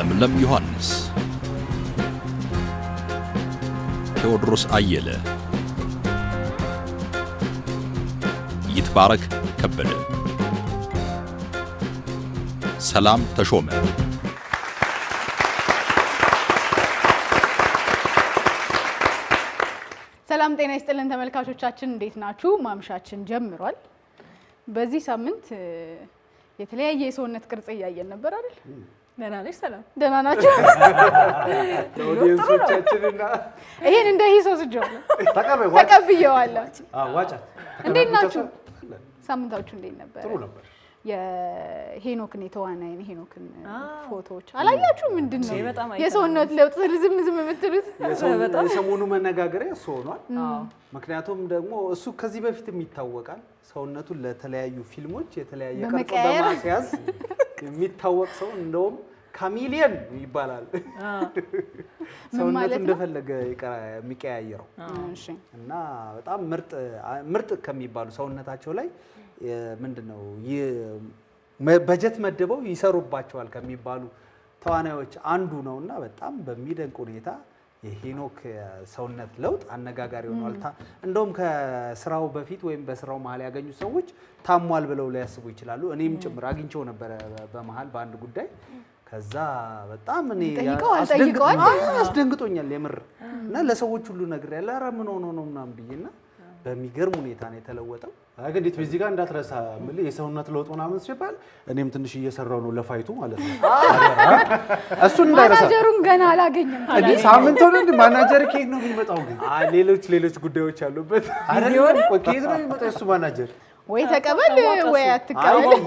ለምለም ዮሐንስ፣ ቴዎድሮስ አየለ፣ ይትባረክ ከበደ፣ ሰላም ተሾመ። ሰላም ጤና ይስጥልን ተመልካቾቻችን፣ እንዴት ናችሁ? ማምሻችን ጀምሯል። በዚህ ሳምንት የተለያየ የሰውነት ቅርጽ እያየን ነበር አይደል? ደህና ነሽ? ሰላም ደህና ናችሁ? ለኦዲየንሶቻችንና ይሄን እንደ ሂስ ወስጄዋለሁ፣ ተቀብዬዋለሁ። ዋጫት እንዴት ናችሁ? ሳምንታችሁ እንዴት ነበር? ጥሩ ነበር። የሄኖክን የተዋናይን ሄኖክን ፎቶዎች አላያችሁ? ምንድነው የሰውነት ለውጥ ዝም የምትሉት? የሰሞኑ መነጋገሪያ እሱ ሆኗል። ምክንያቱም ደግሞ እሱ ከዚህ በፊትም ይታወቃል ሰውነቱን ለተለያዩ ፊልሞች የተለያየ ቅርጽ በማስያዝ የሚታወቅ ሰው እንደውም ካሚሊየን ይባላል። ሰውነቱ እንደፈለገ የሚቀያየረው እና በጣም ምርጥ ከሚባሉ ሰውነታቸው ላይ ምንድነው በጀት መድበው ይሰሩባቸዋል ከሚባሉ ተዋናዮች አንዱ ነውና በጣም በሚደንቅ ሁኔታ የሄኖክ ሰውነት ለውጥ አነጋጋሪ ሆኗል። እንደውም ከስራው በፊት ወይም በስራው መሀል ያገኙ ሰዎች ታሟል ብለው ሊያስቡ ይችላሉ። እኔም ጭምር አግኝቼው ነበር በመሀል በአንድ ጉዳይ። ከዛ በጣም እኔ አስደንግጦኛል የምር እና ለሰዎች ሁሉ ነግሬያለሁ። ኧረ ምን ሆኖ ነው ምናምን ብዬና በሚገርም ሁኔታ ነው የተለወጠው። አገዲት በዚህ ጋር እንዳትረሳ ማለት የሰውነት ለውጥ ምናምን ሲባል እኔም ትንሽ እየሰራው ነው ለፋይቱ ማለት ነው። እሱ እንዳይረሳ ማናጀሩን ገና አላገኘም። ሳምንት ሆነ እንደ ማናጀር ከየት ነው የሚመጣው? ግን ሌሎች ጉዳዮች አሉበት አይደለም እኮ ከየት ነው የሚመጣው እሱ ማናጀር? ወይ ተቀበል ወይ አትቀበል።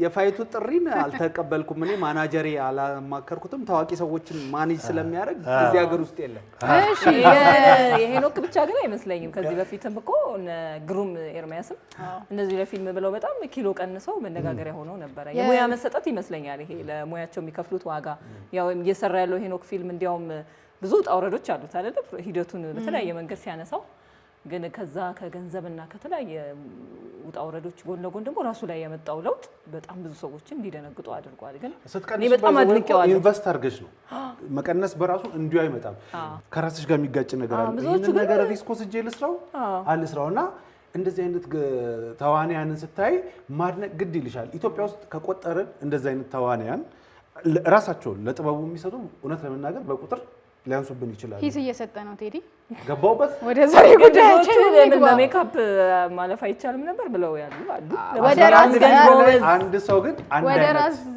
የፋይቱ ጥሪን አልተቀበልኩም። እኔ ማናጀሬ አላማከርኩትም። ታዋቂ ሰዎችን ማኔጅ ስለሚያደርግ እዚህ ሀገር ውስጥ የለም። እሺ የሄኖክ ብቻ ግን አይመስለኝም። ከዚህ በፊትም እኮ ግሩም ኤርሚያስም እንደዚህ ለፊልም ብለው በጣም ኪሎ ቀንሰው መነጋገሪያ ሆነው ነበረ። የሙያ መሰጠት ይመስለኛል ይሄ ለሙያቸው የሚከፍሉት ዋጋ። ያው እየሰራ ያለው ሄኖክ ፊልም እንዲያውም ብዙ ውጣ ውረዶች አሉት አይደል? ሂደቱን በተለያየ መንገድ ሲያነሳው ግን ከዛ ከገንዘብና ከተለያየ ውጣ ውረዶች ጎን ለጎን ደግሞ ራሱ ላይ ያመጣው ለውጥ በጣም ብዙ ሰዎችን እንዲደነግጡ አድርጓል። ግን እኔ በጣም አድንቄዋለሁ። ኢንቨስት አድርገሽ ነው መቀነስ በራሱ እንዲሁ አይመጣም። ከራስሽ ጋር የሚጋጭ ነገር አለ። ይሄን ነገር ሪስክ ወስጄ ልስራውና እንደዚህ አይነት ተዋናያንን ስታይ ማድነቅ ግድ ይልሻል። ኢትዮጵያ ውስጥ ከቆጠርን እንደዚህ አይነት ተዋናያን ራሳቸውን ለጥበቡ የሚሰጡ እውነት ለመናገር በቁጥር ሊያንሱብን ይችላል። ሂስ እየሰጠ ነው ቴዲ። ገባውበት ወደ ዛሬ ጉዳያችን ለሜካፕ ማለፍ አይቻልም ነበር ብለው ያሉ አሉ። አንድ ሰው ግን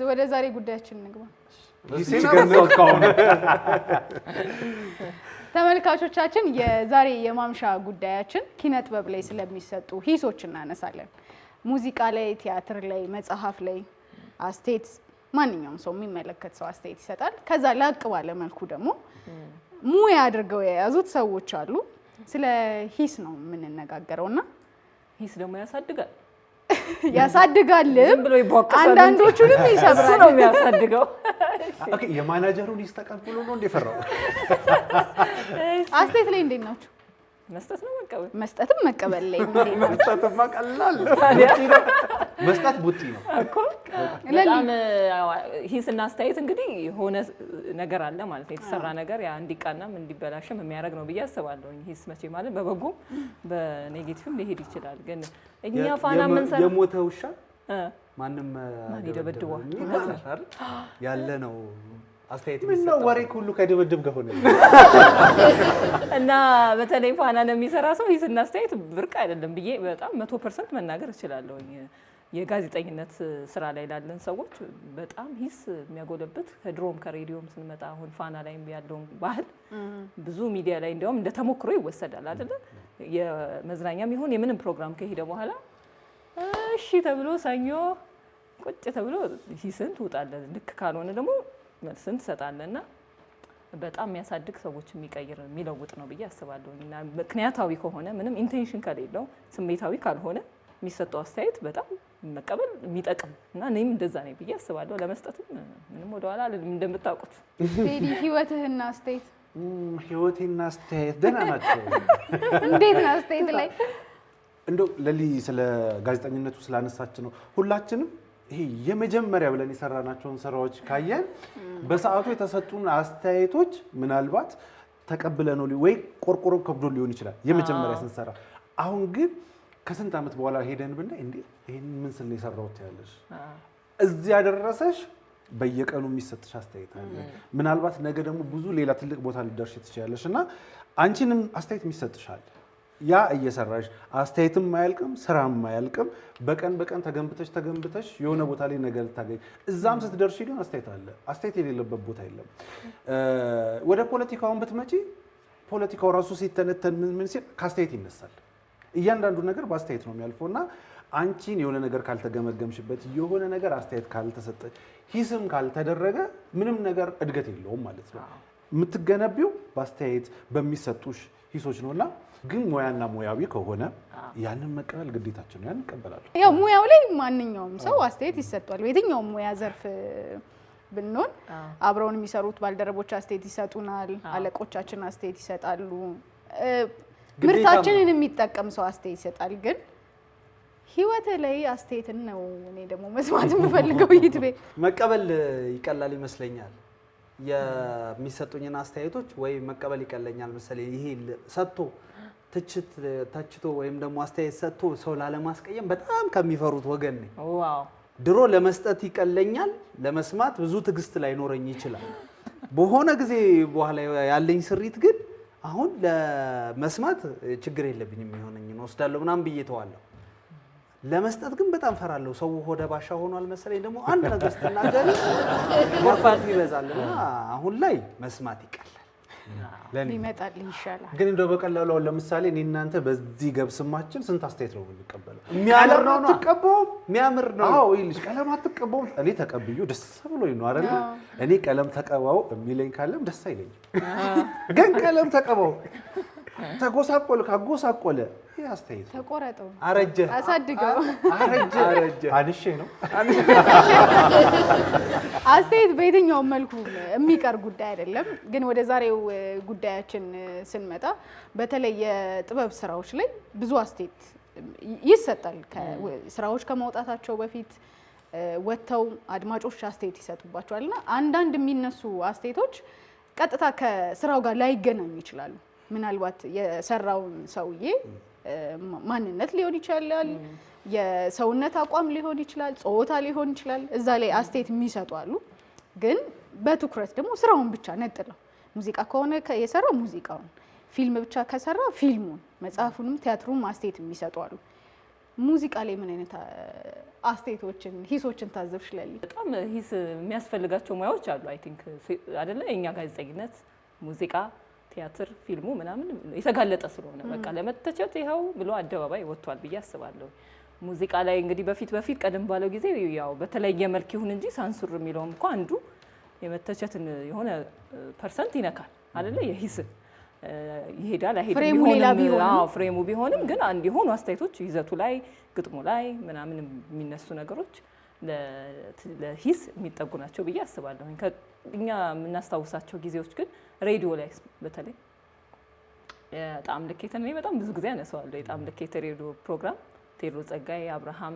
ወደ ዛሬ ጉዳያችን እንግባ። ተመልካቾቻችን የዛሬ የማምሻ ጉዳያችን ኪነ ጥበብ ላይ ስለሚሰጡ ሂሶች እናነሳለን። ሙዚቃ ላይ፣ ቲያትር ላይ፣ መጽሐፍ ላይ አስተያየት ማንኛውም ሰው የሚመለከት ሰው አስተያየት ይሰጣል። ከዛ ላቅ ባለ መልኩ ደግሞ ሙያ አድርገው የያዙት ሰዎች አሉ። ስለ ሂስ ነው የምንነጋገረውና ሂስ ደግሞ ያሳድጋል ብሎ ይቦክሳል። አንዳንዶቹንም ይሰብራል ነው የሚያሳድገው። ኦኬ የማናጀሩን ሂስ ተቀብሎ ነው እንደፈራው። አስተያየት ላይ እንዴት ናችሁ? መስጠት ነው መቀበል? መስጠትም መቀበል ላይ መስጠትማ ቀላል መስጠት ቡጢ ነው እኮ። በጣም ሂስና አስተያየት እንግዲህ የሆነ ነገር አለ ማለት ነው። የተሰራ ነገር ያ እንዲቃናም እንዲበላሽም የሚያደርግ ነው ብዬ አስባለሁ። ሂስ መቼ ማለት በበጎም በኔጌቲቭም ሊሄድ ይችላል። ግን እኛ ፋና ምን ሰራ የሞተ ውሻ ማንም ይደበድበዋል ያለ ነው። አስተያየት ምን ነው ወሬ ሁሉ ከደበደብ ጋር ሆነ እና በተለይ ፋና ለሚሰራ ሰው ሂስና አስተያየት ብርቅ አይደለም ብዬ በጣም 100% መናገር እችላለሁ። የጋዜጠኝነት ስራ ላይ ላለን ሰዎች በጣም ሂስ የሚያጎለበት ከድሮም ከሬዲዮም ስንመጣ አሁን ፋና ላይ ያለው ባህል ብዙ ሚዲያ ላይ እንዲያውም እንደተሞክሮ ይወሰዳል አይደል? የመዝናኛም ይሁን የምንም ፕሮግራም ከሄደ በኋላ እሺ ተብሎ ሰኞ ቁጭ ተብሎ ሂስን ትውጣለህ፣ ልክ ካልሆነ ደግሞ መልስን ትሰጣለህና በጣም የሚያሳድግ ሰዎች የሚቀይር የሚለውጥ ነው ብዬ አስባለሁ። እና ምክንያታዊ ከሆነ ምንም ኢንቴንሽን ከሌለው ስሜታዊ ካልሆነ የሚሰጠው አስተያየት በጣም መቀበል የሚጠቅም እና እኔም እንደዛ ነኝ ብዬ አስባለሁ። ለመስጠትም ምንም ወደኋላ አልልም። እንደምታውቁት ቴዲ ህይወትህና አስተያየት ህይወቴና አስተያየት ደህና ናቸው። እንዴት ነው አስተያየት ላይ? እንደው ለሊ ስለ ጋዜጠኝነቱ ስላነሳች ነው ሁላችንም ይሄ የመጀመሪያ ብለን የሰራናቸውን ስራዎች ካየን በሰዓቱ የተሰጡን አስተያየቶች ምናልባት ተቀብለ ነው ወይ ቆርቆሮ ከብዶ ሊሆን ይችላል የመጀመሪያ ስንሰራ። አሁን ግን ከስንት ዓመት በኋላ ሄደን ብናይ እንዴ ይሄን ምን ስል ነው የሰራሁት ያለሽ እዚህ ያደረሰሽ በየቀኑ የሚሰጥሽ አስተያየት አለ። ምናልባት ነገ ደግሞ ብዙ ሌላ ትልቅ ቦታ ሊደርሽ ትችያለሽ እና አንቺንም አስተያየት የሚሰጥሻል። ያ እየሰራሽ አስተያየትም ማያልቅም ስራም ማያልቅም። በቀን ተገንብተሽ የሆነ ቦታ ላይ ነገር ልታገኝ እዛም ስትደርሺ ግን አስተያየት አለ። አስተያየት የሌለበት ቦታ የለም። ወደ ፖለቲካውን ብትመጪ ፖለቲካው ራሱ ሲተነተን ምን ሲል ከአስተያየት ይነሳል። እያንዳንዱ ነገር በአስተያየት ነው የሚያልፈው እና አንቺን የሆነ ነገር ካልተገመገምሽበት የሆነ ነገር አስተያየት ካልተሰጠ ሂስም ካልተደረገ ምንም ነገር እድገት የለውም ማለት ነው። የምትገነቢው በአስተያየት በሚሰጡሽ ሂሶች ነውና ግን ሙያና ሙያዊ ከሆነ ያንን መቀበል ግዴታችን ነው። ያን እንቀበላለን። ያው ሙያው ላይ ማንኛውም ሰው አስተያየት ይሰጣል። በየትኛውም ሙያ ዘርፍ ብንሆን አብረውን የሚሰሩት ባልደረቦች አስተያየት ይሰጡናል፣ አለቆቻችን አስተያየት ይሰጣሉ፣ ምርታችንን የሚጠቀም ሰው አስተያየት ይሰጣል። ግን ህይወት ላይ አስተያየትን ነው እኔ ደግሞ መስማት የምፈልገው። ይትቤ መቀበል ይቀላል ይመስለኛል። የሚሰጡኝን አስተያየቶች ወይ መቀበል ይቀለኛል መሰለኝ። ይሄ ሰጥቶ ተችቶ ወይም ደግሞ አስተያየት ሰጥቶ ሰው ላለማስቀየም በጣም ከሚፈሩት ወገን ነኝ። ዋው ድሮ ለመስጠት ይቀለኛል፣ ለመስማት ብዙ ትዕግስት ላይኖረኝ ይችላል። በሆነ ጊዜ በኋላ ያለኝ ስሪት ግን አሁን ለመስማት ችግር የለብኝም የሚሆነኝን ወስዳለሁ ምናምን ብዬ ተዋለሁ። ለመስጠት ግን በጣም ፈራለሁ። ሰው ሆደ ባሻ ሆኗል መሰለኝ። ደግሞ አንድ ነገር ስትናገሪ ወርፋት ይበዛልና አሁን ላይ መስማት ይቀላል። ሊመጣል ይሻላል። ግን እንደው በቀላሉ ለምሳሌ እኔ እናንተ በዚህ ገብስማችን ስንት አስተያየት ነው የምንቀበለው? የሚያምር ነው ነው ተቀበው የሚያምር ነው። አዎ ይልሽ ቀለም አትቀበው። እኔ ተቀብዩ ደስ ብሎኝ ነው አይደል? እኔ ቀለም ተቀባው የሚለኝ ካለም ደስ አይለኝም። ግን ቀለም ተቀባው ካጎሳቆለ ይሄ አስተያየት ተቆረጠው፣ አረጀ፣ አሳድገው፣ አረጀ አንሼ ነው። አስተያየት በየትኛውም መልኩ የሚቀር ጉዳይ አይደለም። ግን ወደ ዛሬው ጉዳያችን ስንመጣ በተለይ የጥበብ ስራዎች ላይ ብዙ አስተያየት ይሰጣል። ስራዎች ከመውጣታቸው በፊት ወጥተው አድማጮች አስተያየት ይሰጡባቸዋልና አንዳንድ የሚነሱ አስተያየቶች ቀጥታ ከስራው ጋር ላይገናኙ ይችላሉ። ምናልባት የሰራውን ሰውዬ ማንነት ሊሆን ይችላል፣ የሰውነት አቋም ሊሆን ይችላል፣ ጾታ ሊሆን ይችላል። እዛ ላይ አስተያየት የሚሰጡ አሉ። ግን በትኩረት ደግሞ ስራውን ብቻ ነጥለው ሙዚቃ ከሆነ የሰራው ሙዚቃውን፣ ፊልም ብቻ ከሰራ ፊልሙን፣ መጽሐፉንም ቲያትሩን አስተያየት የሚሰጡ አሉ። ሙዚቃ ላይ ምን አይነት አስተያየቶችን ሂሶችን ታዘብሽ? ለሊ በጣም ሂስ የሚያስፈልጋቸው ሙያዎች አሉ። አይ ቲንክ አይደለ? የኛ ጋዜጠኝነት፣ ሙዚቃ፣ ቲያትር፣ ፊልሙ ምናምን የተጋለጠ ስለሆነ በቃ ለመተቸት ይኸው ብሎ አደባባይ ወጥቷል ብዬ አስባለሁ። ሙዚቃ ላይ እንግዲህ በፊት ቀደም ባለው ጊዜ ያው በተለየ መልክ ይሁን እንጂ ሳንሱር የሚለውም እንኳን አንዱ የመተቸትን የሆነ ፐርሰንት ይነካል አይደለ? የሂስ ይሄዳል አይሄድም ፍሬሙ ቢሆንም ግን አንድ የሆኑ አስተያየቶች ይዘቱ ላይ ግጥሙ ላይ ምናምን የሚነሱ ነገሮች ለሂስ የሚጠጉ ናቸው ብዬ አስባለሁ። እኛ የምናስታውሳቸው ጊዜዎች ግን ሬዲዮ ላይ በተለይ የጣዕም ልኬትን እኔ በጣም ብዙ ጊዜ አነሳዋለሁ። የጣዕም ልኬት ሬዲዮ ፕሮግራም ቴዎድሮስ ጸጋዬ፣ አብርሃም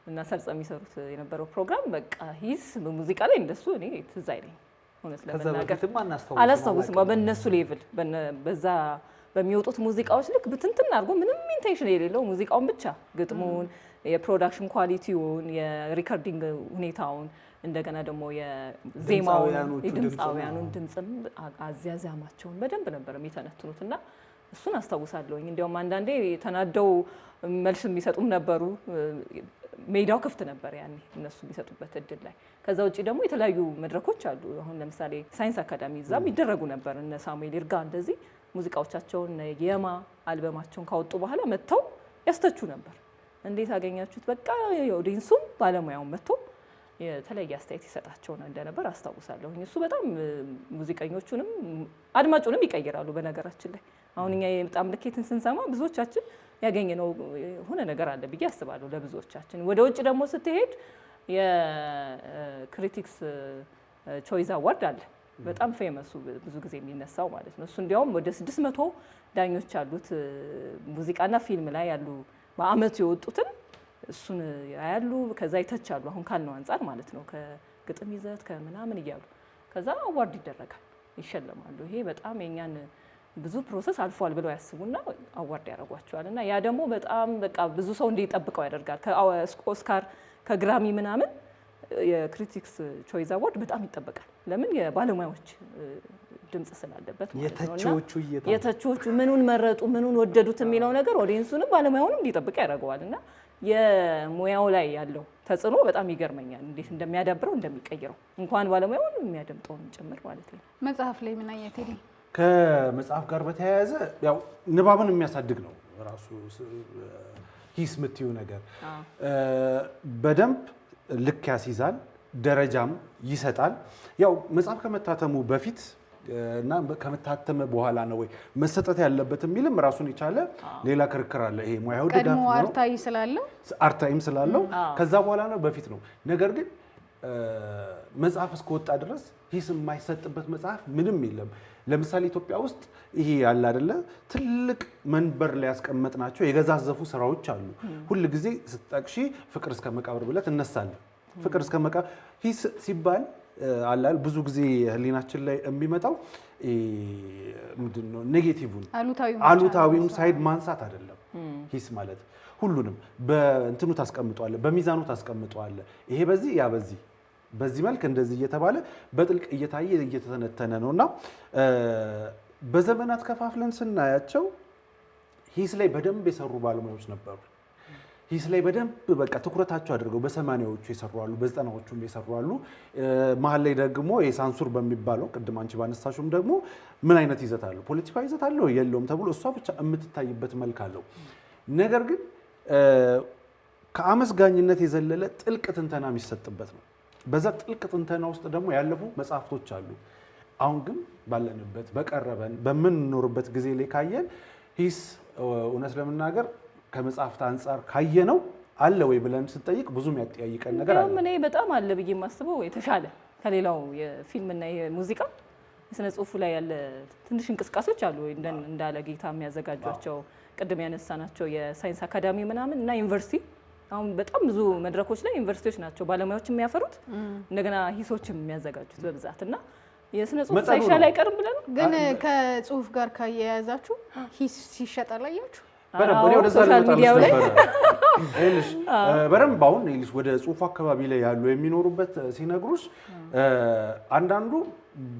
እና ሰርጸ የሚሰሩት የነበረው ፕሮግራም በቃ ሂስ በሙዚቃ ላይ እንደሱ እኔ ትዝ አይለኝም። እውነት ለመናገር አላስታውስም። በእነሱ ሌቭል በዛ በሚወጡት ሙዚቃዎች ልክ ብትንትን አድርጎ ምንም ኢንቴንሽን የሌለው ሙዚቃውን ብቻ ግጥሙን፣ የፕሮዳክሽን ኳሊቲውን፣ የሪከርዲንግ ሁኔታውን እንደገና ደግሞ የዜማውን የድምፃውያኑን ድምፅም አዝያዛማቸውን በደንብ ነበር የሚተነትኑት እና እሱን አስታውሳለሁኝ። እንዲያውም አንዳንዴ ተናደው መልስ የሚሰጡም ነበሩ። ሜዳው ክፍት ነበር ያኔ እነሱ የሚሰጡበት እድል ላይ። ከዛ ውጭ ደግሞ የተለያዩ መድረኮች አሉ። አሁን ለምሳሌ ሳይንስ አካዳሚ እዛም ይደረጉ ነበር። እነ ሳሙኤል ይርጋ እንደዚህ ሙዚቃዎቻቸውን የማ አልበማቸውን ካወጡ በኋላ መጥተው ያስተቹ ነበር። እንዴት አገኛችሁት? በቃ ኦዲየንሱም ባለሙያውን መጥተው የተለየ አስተያየት ይሰጣቸው እንደነበር አስታውሳለሁ። እሱ በጣም ሙዚቀኞቹንም አድማጩንም ይቀይራሉ። በነገራችን ላይ አሁን እኛ የጣዕም ልኬትን ስንሰማ ብዙዎቻችን ያገኘነው ሆነ ነገር አለ ብዬ አስባለሁ። ለብዙዎቻችን ወደ ውጭ ደግሞ ስትሄድ የክሪቲክስ ቾይስ አዋርድ አለ፣ በጣም ፌመሱ ብዙ ጊዜ የሚነሳው ማለት ነው። እሱ እንዲያውም ወደ 600 ዳኞች አሉት። ሙዚቃና ፊልም ላይ ያሉ በአመቱ የወጡትን እሱን ያያሉ። ከዛ ይተቻሉ አሁን ካልነው አንፃር ማለት ነው ከግጥም ይዘት ከምናምን እያሉ ከዛ አዋርድ ይደረጋል፣ ይሸለማሉ። ይሄ በጣም የኛን ብዙ ፕሮሰስ አልፏል ብለው ያስቡና አዋርድ ያደርጓቸዋል። እና ያ ደግሞ በጣም በቃ ብዙ ሰው እንዲጠብቀው ያደርጋል። ከኦስካር ከግራሚ ምናምን የክሪቲክስ ቾይስ አዋርድ በጣም ይጠበቃል። ለምን የባለሙያዎች ድምጽ ስላለበት ማለት ነው። የተቾቹ ምኑን መረጡ ምኑን ወደዱት የሚለው ነገር ኦዲየንሱንም ባለሙያውንም እንዲጠብቅ ያደርገዋል። እና የሙያው ላይ ያለው ተጽዕኖ በጣም ይገርመኛል፣ እንዴት እንደሚያዳብረው እንደሚቀይረው እንኳን ባለሙያውን የሚያደምጠውን ጭምር ማለት ነው። መጽሐፍ ላይ ምን አይነት ቴዲ? ከመጽሐፍ ጋር በተያያዘ ያው ንባብን የሚያሳድግ ነው ራሱ ሂስ የምትይው ነገር በደንብ ልክ ያስይዛል፣ ደረጃም ይሰጣል። ያው መጽሐፍ ከመታተሙ በፊት እና ከመታተመ በኋላ ነው ወይ መሰጠት ያለበት የሚልም ራሱን የቻለ ሌላ ክርክር አለ። ይሄ ሙያው ድጋፍ ነው፣ አርታይም ስላለው ከዛ በኋላ ነው በፊት ነው። ነገር ግን መጽሐፍ እስከወጣ ድረስ ሂስ የማይሰጥበት መጽሐፍ ምንም የለም። ለምሳሌ ኢትዮጵያ ውስጥ ይሄ ያለ አይደለ ትልቅ መንበር ላይ ያስቀመጥናቸው የገዛዘፉ ስራዎች አሉ። ሁል ጊዜ ስትጠቅሺ ፍቅር እስከ መቃብር ብለህ ትነሳለህ። ፍቅር እስከ መቃብር ሂስ ሲባል አላል ብዙ ጊዜ ህሊናችን ላይ የሚመጣው ምንድነው ኔጌቲቭን አሉታዊውን ሳይድ ማንሳት አይደለም። ሂስ ማለት ሁሉንም በእንትኑ ታስቀምጧለህ፣ በሚዛኑ ታስቀምጧለህ። ይሄ በዚህ ያ በዚህ መልክ እንደዚህ እየተባለ በጥልቅ እየታየ እየተተነተነ ነውና በዘመናት ከፋፍለን ስናያቸው ሂስ ላይ በደንብ የሰሩ ባለሙያዎች ነበሩ። ሂስ ላይ በደንብ በቃ ትኩረታቸው አድርገው በ80ዎቹ የሰሩ አሉ፣ በ90ዎቹም የሰሩ አሉ። መሀል ላይ ደግሞ የሳንሱር በሚባለው ቅድም አንቺ ባነሳሽም ደግሞ ምን አይነት ይዘት አለው፣ ፖለቲካዊ ይዘት አለው የለውም ተብሎ እሷ ብቻ የምትታይበት መልክ አለው። ነገር ግን ከአመስጋኝነት የዘለለ ጥልቅ ትንተና የሚሰጥበት ነው። በዛ ጥልቅ ትንተና ውስጥ ደግሞ ያለፉ መጽሐፍቶች አሉ። አሁን ግን ባለንበት በቀረበን በምንኖርበት ጊዜ ላይ ካየን ሂስ እውነት ለመናገር ከመጽሐፍት አንጻር ካየነው አለ ወይ ብለን ስንጠይቅ ብዙም ያጠያይቀን ነገር አለ። እኔ በጣም አለ ብዬ የማስበው የተሻለ ከሌላው የፊልምና የሙዚቃ የስነ ጽሁፉ ላይ ያለ ትንሽ እንቅስቃሴዎች አሉ። እንዳለ ጌታ የሚያዘጋጇቸው ቅድም ያነሳናቸው የሳይንስ አካዳሚ ምናምን እና ዩኒቨርሲቲ አሁን በጣም ብዙ መድረኮች ላይ ዩኒቨርሲቲዎች ናቸው ባለሙያዎች የሚያፈሩት እንደገና ሂሶችም የሚያዘጋጁት በብዛት እና የስነ ጽሁፍ ሳይሻል አይቀርም ብለን ግን ከጽሁፍ ጋር ካያያዛችሁ ሂስ ሲሸጥ አላያችሁ? ሶሻል ሚዲያው ላይ በደንብ አሁን ወደ ጽሁፍ አካባቢ ላይ ያሉ የሚኖሩበት ሲነግሩሽ አንዳንዱ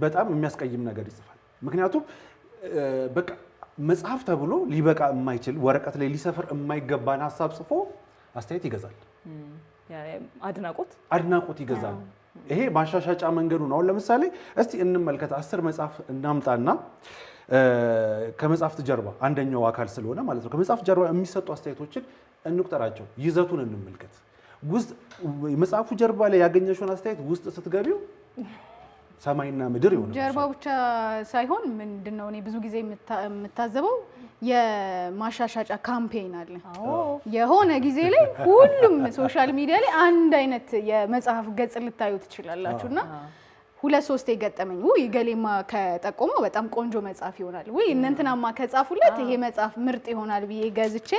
በጣም የሚያስቀይም ነገር ይጽፋል። ምክንያቱም በቃ መጽሐፍ ተብሎ ሊበቃ የማይችል ወረቀት ላይ ሊሰፍር የማይገባን ሀሳብ ጽፎ አስተያየት ይገዛል፣ አድናቆት ይገዛል። ይሄ ማሻሻጫ መንገዱ ነው። አሁን ለምሳሌ እስቲ እንመልከት፣ 10 መጽሐፍ እናምጣና ከመጽሐፍት ጀርባ አንደኛው አካል ስለሆነ ማለት ነው ከመጽሐፍ ጀርባ የሚሰጡ አስተያየቶችን እንቁጠራቸው፣ ይዘቱን እንመልከት። ውስጥ መጽሐፉ ጀርባ ላይ ያገኘሽውን አስተያየት ውስጥ ስትገቢው ሰማይና ምድር ይሆናል። ጀርባ ብቻ ሳይሆን ምንድነው እኔ ብዙ ጊዜ የምታዘበው የማሻሻጫ ካምፔን አለ። የሆነ ጊዜ ላይ ሁሉም ሶሻል ሚዲያ ላይ አንድ አይነት የመጽሐፍ ገጽ ልታዩ ትችላላችሁና ሁለት ሶስት የገጠመኝ ገሌማ ከጠቆመው በጣም ቆንጆ መጽሐፍ ይሆናል እነንትናማ ከጻፉለት ይሄ መጽሐፍ ምርጥ ይሆናል ብዬ ገዝቼ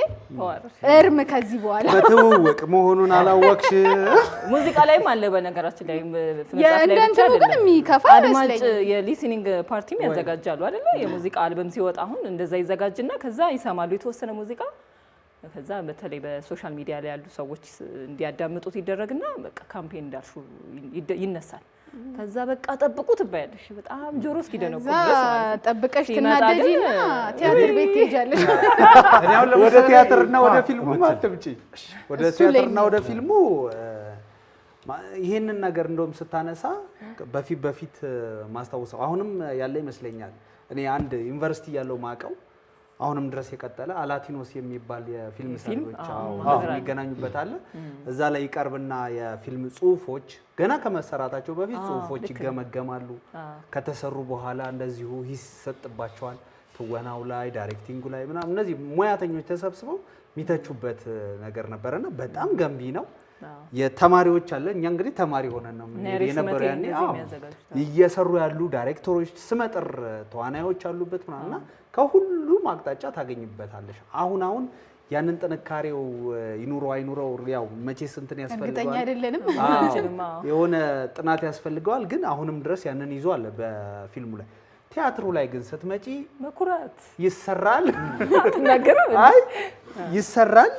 እርም ከዚህ በኋላ በትውውቅ መሆኑን አላወቅሽ። ሙዚቃ ላይም አለ በነገራችን ላይ እንደንትኑ ግን የሚከፋ አድማጭ የሊስኒንግ ፓርቲም ያዘጋጃሉ አይደለ? የሙዚቃ አልበም ሲወጣ አሁን እንደዛ ይዘጋጅና ከዛ ይሰማሉ የተወሰነ ሙዚቃ ከዛ በተለይ በሶሻል ሚዲያ ላይ ያሉ ሰዎች እንዲያዳምጡት ይደረግና በቃ ካምፔን እንዳልሹ ይነሳል። ከዛ በቃ ጠብቁ ትባያለሽ። በጣም ጆሮ እስኪደነቁ ድረስ ጠብቀሽ ትናደጂና ቲያትር ቤት ትሄጃለሽ። ወደ ቲያትርና ወደ ፊልሙ አትምጪ። ወደ ቲያትርና ወደ ፊልሙ ይሄንን ነገር እንደውም ስታነሳ በፊት ማስታወሰው አሁንም ያለ ይመስለኛል። እኔ አንድ ዩኒቨርሲቲ ያለው ማቀው አሁንም ድረስ የቀጠለ አላቲኖስ የሚባል የፊልም ሰሪዎች የሚገናኙበት አለ። እዛ ላይ ይቀርብና የፊልም ጽሁፎች ገና ከመሰራታቸው በፊት ጽሁፎች ይገመገማሉ። ከተሰሩ በኋላ እንደዚሁ ይሰጥባቸዋል። ትወናው ላይ፣ ዳይሬክቲንጉ ላይ ምናምን እነዚህ ሙያተኞች ተሰብስበው የሚተቹበት ነገር ነበርና በጣም ገንቢ ነው። የተማሪዎች አለ እኛ እንግዲህ ተማሪ ሆነን ነው የነበረው ያኔ እየሰሩ ያሉ ዳይሬክተሮች ስመጥር ተዋናዮች አሉበት ምናምንና ከሁሉም አቅጣጫ ታገኝበታለሽ። አሁን ያንን ጥንካሬው ይኑረው አይኑረው ያው መቼስ እንትን ያስፈልጋል እርግጠኛ አይደለንም የሆነ ጥናት ያስፈልገዋል ግን አሁንም ድረስ ያንን ይዞ አለ በፊልሙ ላይ ቲያትሩ ላይ ግን ስትመጪ መኩራት ይሰራል አትናገረው አይ ይሰራል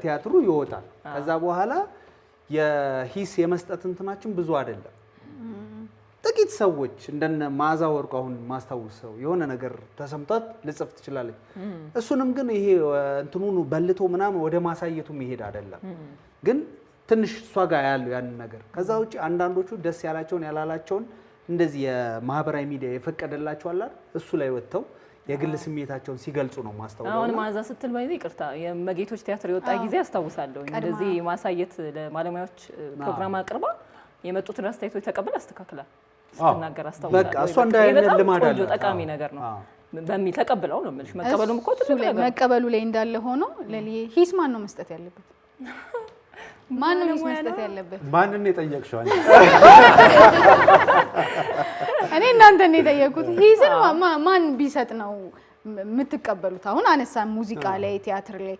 ቲያትሩ ይወጣል ከዛ በኋላ የሂስ የመስጠት እንትናችን ብዙ አይደለም ጥቂት ሰዎች እንደነ ማዛ ወርቁ አሁን ማስተዋወሰው የሆነ ነገር ተሰምቷት ልጽፍ ትችላለች እሱንም ግን ይሄ እንትኑን በልቶ ምናምን ወደ ማሳየቱም ይሄድ አይደለም ግን ትንሽ እሷ ጋር ያለው ያን ነገር ከዛ ውጪ አንዳንዶቹ ደስ ያላቸውን ያላላቸውን እንደዚህ የማህበራዊ ሚዲያ የፈቀደላቸው አላ እሱ ላይ ወጥተው የግል ስሜታቸውን ሲገልጹ ነው ማስተዋወው አሁን ማዛ ስትል ባይዚ ይቅርታ የመጌቶች ቲያትር የወጣ ጊዜ አስተዋውሳለሁ እንደዚህ ማሳየት ለማለማዮች ፕሮግራም አቅርባ የመጡትን አስተያየቶች ተቀበል አስተካክላል ስትናገር አስተዋውሳለሁ በቃ እሷ እንዳይነል ልማድ አለ ጠቃሚ ነገር ነው በሚል ተቀበለው ነው ማለት መቀበሉም እኮ ትልቅ ነገር መቀበሉ ላይ እንዳለ ሆኖ ለሊየ ሂስ ማን ነው መስጠት ያለበት ማን ነው መስጠት ያለበት ማንን የጠየቅሽው አንቺ እኔ እናንተን የጠየቁት ሂስን ማን ቢሰጥ ነው የምትቀበሉት አሁን አነሳ ሙዚቃ ላይ ቲያትር ላይ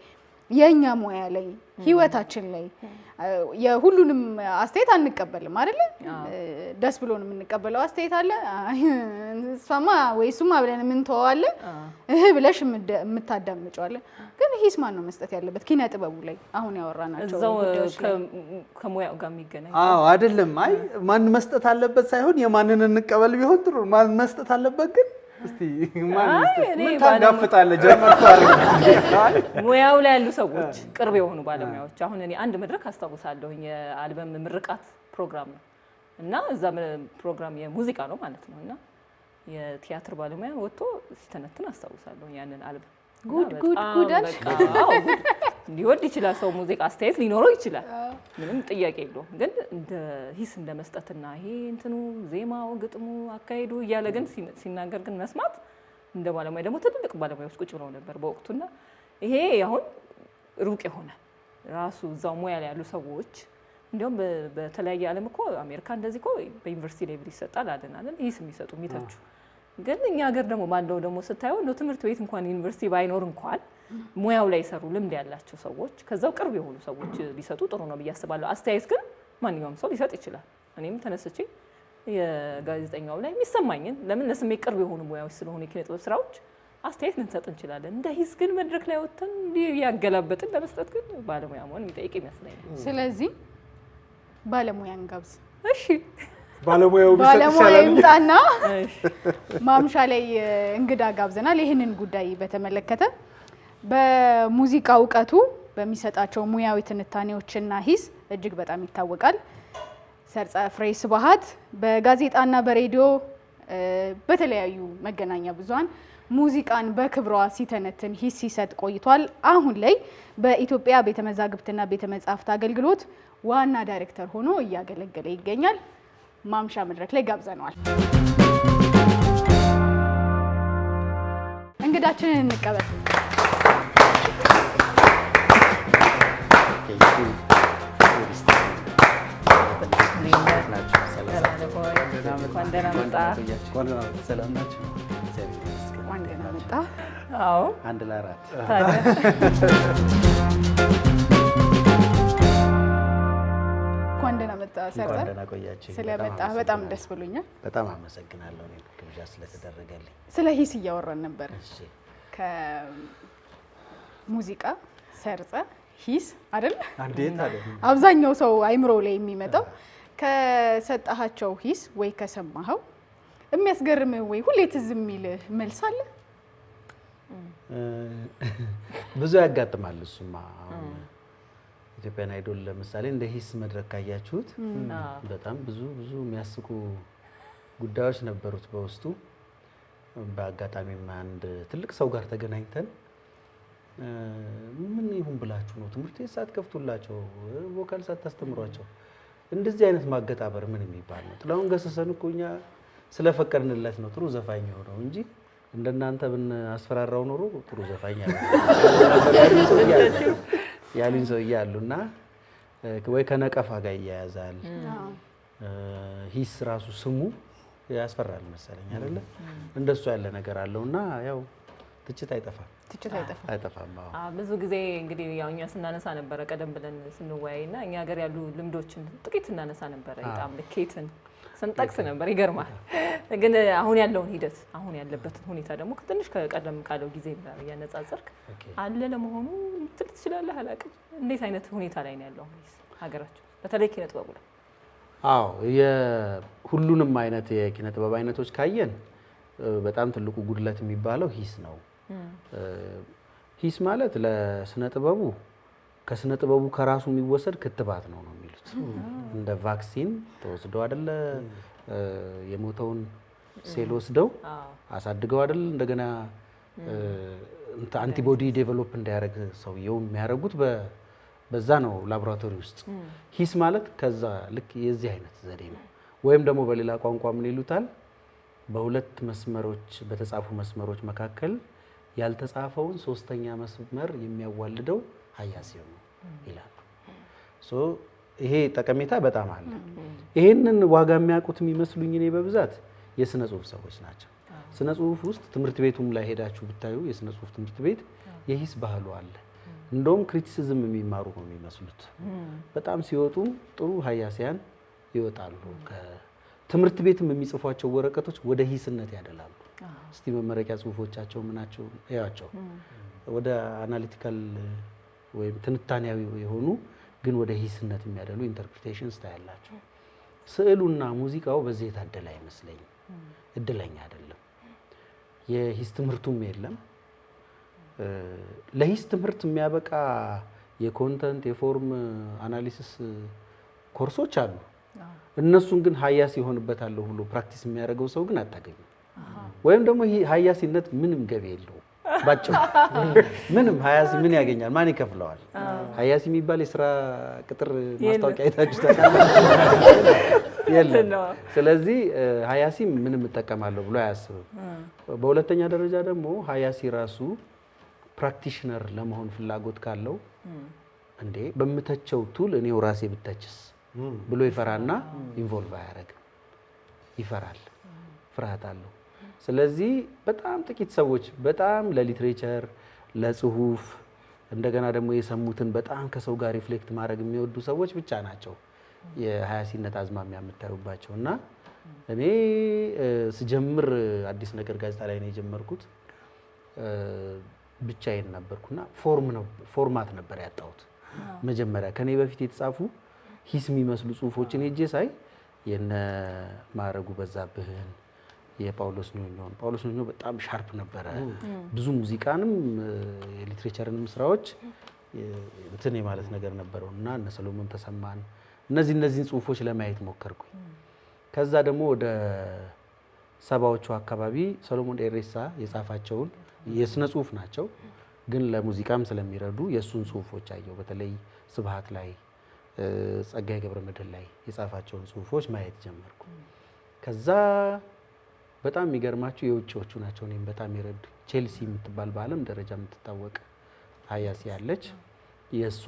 የኛ ሙያ ላይ ህይወታችን ላይ የሁሉንም አስተያየት አንቀበልም አይደል ደስ ብሎን የምንቀበለው አስተያየት አለ እሷማ ወይ እሱማ ብለን ምን ተዋለ ብለሽ የምታዳምጪው አለ ግን ሂስ ማን ነው መስጠት ያለበት ኪነ ጥበቡ ላይ አሁን ያወራናቸው ጉዳዮች ከሙያው ጋር የሚገናኝ አይደለም አይ ማን መስጠት አለበት ሳይሆን የማንን እንቀበል ቢሆን ጥሩ ማን መስጠት አለበት ግን እስቲ ማን ምን ታጋፍጣለህ ጀመርኩ አይደል ሙያው ላይ ያሉ ሰዎች ቅርብ የሆኑ ባለሙያዎች አሁን እኔ አንድ መድረክ አስተዋውሳለሁ የአልበም ምርቃት ፕሮግራም ነው እና እዛ ፕሮግራም የሙዚቃ ነው ማለት ነውና የቲያትር ባለሙያ ወጥቶ ሲተነትን አስተዋውሳለሁ ያንን አልበም ጉድ ሊወድ ይችላል ሰው ሙዚቃ አስተያየት ሊኖረው ይችላል ምንም ጥያቄ የለውም ግን እንደ ሂስ እንደመስጠትና ይሄ እንትኑ ዜማው ግጥሙ አካሄዱ እያለ ግን ሲናገር ግን መስማት እንደ ባለሙያ ደግሞ ትልልቅ ባለሙያዎች ቁጭ ብለው ነበር በወቅቱና ይሄ አሁን ሩቅ የሆነ ራሱ እዛው ሙያ ላይ ያሉ ሰዎች እንዲያውም በተለያየ ዓለም እኮ አሜሪካ እንደዚህ እኮ በዩኒቨርሲቲ ሌቭል ይሰጣል አይደል ሂስ የሚሰጡ የሚተቹ ግን እኛ ሀገር ደግሞ ባለው ደግሞ ስታየው ነው ትምህርት ቤት እንኳን ዩኒቨርሲቲ ባይኖር እንኳን ሙያው ላይ ሰሩ ልምድ ያላቸው ሰዎች ከዛው ቅርብ የሆኑ ሰዎች ቢሰጡ ጥሩ ነው ብያስባለሁ አስተያየት ግን ማንኛውም ሰው ሊሰጥ ይችላል እኔም ተነስቼ የጋዜጠኛው ላይ የሚሰማኝን ለምን ለስሜት ቅርብ የሆኑ ሙያዎች ስለሆኑ የኪነ ጥበብ ስራዎች አስተያየት ልንሰጥ እንችላለን እንደ ሂስ ግን መድረክ ላይ ወጥተን ያገላበጥን ለመስጠት ግን ባለሙያ መሆን የሚጠይቅ ይመስለኛል ስለዚህ ባለሙያን ጋብዝ እሺ ባለሙያው ይምጣና ማምሻ ላይ እንግዳ ጋብዘናል ይሄንን ጉዳይ በተመለከተ በሙዚቃ ዕውቀቱ በሚሰጣቸው ሙያዊ ትንታኔዎችና ሂስ እጅግ በጣም ይታወቃል ሰርጸ ፍሬ ስብሐት በጋዜጣና በሬዲዮ በተለያዩ መገናኛ ብዙሃን ሙዚቃን በክብሯ ሲተነትን ሂስ ሲሰጥ ቆይቷል አሁን ላይ በኢትዮጵያ ቤተመዛግብትና ቤተመጻሕፍት አገልግሎት ዋና ዳይሬክተር ሆኖ እያገለገለ ይገኛል ማምሻ መድረክ ላይ ጋብዘናል እንግዳችንን እንቀበል አንድ ለአራት እንኳን ደህና መጣ ሰርተ ስለመጣ በጣም ደስ ብሎኛል በጣም አመሰግናለሁ እኔ ግብዣ ስለተደረገልኝ ስለ ሂስ እያወራን ነበር እሺ ከሙዚቃ ሰርጸ ሂስ አይደል እንዴት አለ አብዛኛው ሰው አይምሮ ላይ የሚመጣው ከሰጣቸው ሂስ ወይ ከሰማኸው የሚያስገርም ወይ ሁሌ ትዝ የሚል መልስ አለ ብዙ ያጋጥማል እሱማ ኢትዮጵያን አይዶል ለምሳሌ እንደ ሂስ መድረክ ካያችሁት በጣም ብዙ የሚያስቁ ጉዳዮች ነበሩት በውስጡ በአጋጣሚም አንድ ትልቅ ሰው ጋር ተገናኝተን ምን ይሁን ብላችሁ ነው ትምህርት ቤት ሳትከፍቱላቸው ቮካል ሳታስተምሯቸው እንደዚህ አይነት ማገጣበር ምን የሚባል ነው ጥላሁን ገሰሰን እኮ እኛ ስለፈቀድንለት ነው ጥሩ ዘፋኝ ሆነው እንጂ እንደናንተ ብን አስፈራራው ኖሮ ጥሩ ዘፋኝ ያሉኝ ሰው ያሉና ወይ ከነቀፋ ጋር ያያዛል ሂስ ራሱ ስሙ ያስፈራል መሰለኝ አይደለ እንደሱ ያለ ነገር አለውና ያው ትችት አይጠፋም። አይጠፋም። ብዙ ጊዜ እንግዲህ ያው እኛ ስናነሳ ነበረ ቀደም ብለን ስንወያይና እኛ ሀገር ያሉ ልምዶችን ጥቂት ስናነሳ ነበረ። በጣም ልኬትን ስንጠቅስ ነበር። ይገርማል። ግን አሁን ያለውን ሂደት አሁን ያለበትን ሁኔታ ደግሞ ትንሽ ከቀደም ካለው ጊዜ ጋር እያነጻጸርክ አለ ለመሆኑ ልትል ትችላለህ? አላውቅም። እንዴት አይነት ሁኔታ ላይ ነው ያለው ሀገራችን በተለይ ኪነ ጥበቡ ላይ? አዎ የሁሉንም አይነት የኪነ ጥበብ አይነቶች ካየን በጣም ትልቁ ጉድለት የሚባለው ሂስ ነው። ሂስ ማለት ለስነ ጥበቡ ከስነ ጥበቡ ከራሱ የሚወሰድ ክትባት ነው የሚሉት። እንደ ቫክሲን ተወስደው አይደለ የሞተውን ሴል ወስደው አሳድገው አይደል እንደገና አንቲቦዲ ዴቨሎፕ እንዲያደርግ ሰውየው የሚያደርጉት በዛ ነው ላቦራቶሪ ውስጥ። ሂስ ማለት ከዛ ልክ የዚህ አይነት ዘዴ ነው። ወይም ደግሞ በሌላ ቋንቋ ምን ይሉታል? በሁለት መስመሮች በተጻፉ መስመሮች መካከል ያልተጻፈውን ሶስተኛ መስመር የሚያዋልደው ሀያሲ ነው ይላሉ። ይሄ ጠቀሜታ በጣም አለ። ይሄንን ዋጋ የሚያውቁት የሚመስሉኝ እኔ በብዛት የስነ ጽሁፍ ሰዎች ናቸው። ስነ ጽሁፍ ውስጥ ትምህርት ቤቱም ላይ ሄዳችሁ ብታዩ የስነ ጽሁፍ ትምህርት ቤት የሂስ ባህሉ አለ። እንደውም ክሪቲሲዝም የሚማሩ ነው የሚመስሉት። በጣም ሲወጡም ጥሩ ሀያሲያን ይወጣሉ። ከትምህርት ቤትም የሚጽፏቸው ወረቀቶች ወደ ሂስነት ያደላሉ። እስቲ መመረቂያ ጽሁፎቻቸው ምናቸው እያቸው ወደ አናሊቲካል ወይም ትንታኔያዊ የሆኑ ግን ወደ ሂስነት የሚያደሉ ኢንተርፕሪቴሽንስ ታያላቸው። ስዕሉና ሙዚቃው በዚህ የታደለ አይመስለኝም። እድለኛ አይደለም። የሂስ ትምህርቱም የለም። ለሂስ ትምህርት የሚያበቃ የኮንተንት የፎርም አናሊሲስ ኮርሶች አሉ። እነሱን ግን ሀያሲ ይሆንበታል ብሎ ፕራክቲስ የሚያደርገው ሰው ግን አታገኙም። ወይም ደግሞ ሀያሲነት ምንም ገቢ የለውም። ባጭሩ ምንም ሀያሲ ምን ያገኛል? ማን ይከፍለዋል? ሀያሲ የሚባል የስራ ቅጥር ማስታወቂያ አይታችሁ ታውቃላችሁ? የለም። ስለዚህ ሀያሲ ምንም እጠቀማለሁ ብሎ አያስብም። በሁለተኛ ደረጃ ደግሞ ሀያሲ ራሱ ፕራክቲሽነር ለመሆን ፍላጎት ካለው እንዴ በምተቸው ቱል እኔው ራሴ ብተችስ ብሎ ይፈራና ኢንቮልቭ አያደርግም። ይፈራል፣ ፍርሃት አለው። ስለዚህ በጣም ጥቂት ሰዎች በጣም ለሊትሬቸር ለጽሁፍ እንደገና ደግሞ የሰሙትን በጣም ከሰው ጋር ሪፍሌክት ማድረግ የሚወዱ ሰዎች ብቻ ናቸው የሀያሲነት አዝማሚያ የምታዩባቸው። እና እኔ ስጀምር አዲስ ነገር ጋዜጣ ላይ ነው የጀመርኩት። ብቻዬን ነበርኩና ፎርማት ነበር ያጣሁት። መጀመሪያ ከኔ በፊት የተጻፉ ሂስ የሚመስሉ ጽሁፎችን ሄጄ ሳይ የነ ማዕረጉ በዛብህን የጳውሎስ ኞኞ በጣም ሻርፕ ነበረ። ብዙ ሙዚቃንም የሊትሬቸርንም ስራዎች እንትን የማለት ነገር ነበረው እና እነ ሰሎሞን ተሰማን እነዚህን ጽሁፎች ለማየት ሞከርኩኝ። ከዛ ደግሞ ወደ ሰባዎቹ አካባቢ ሰሎሞን ኤሬሳ የጻፋቸውን የስነ ጽሁፍ ናቸው ግን ለሙዚቃም ስለሚረዱ የሱን ጽሁፎች አየሁ። በተለይ ስብሃት ላይ ጸጋዬ ገብረመድህን ላይ የጻፋቸውን ጽሁፎች ማየት ጀመርኩ። ከዛ በጣም የሚገርማችሁ የውጭዎቹ ናቸው እኔም በጣም ይረዱ። ቼልሲ የምትባል በዓለም ደረጃ የምትታወቅ ሀያሲ ያለች የእሷ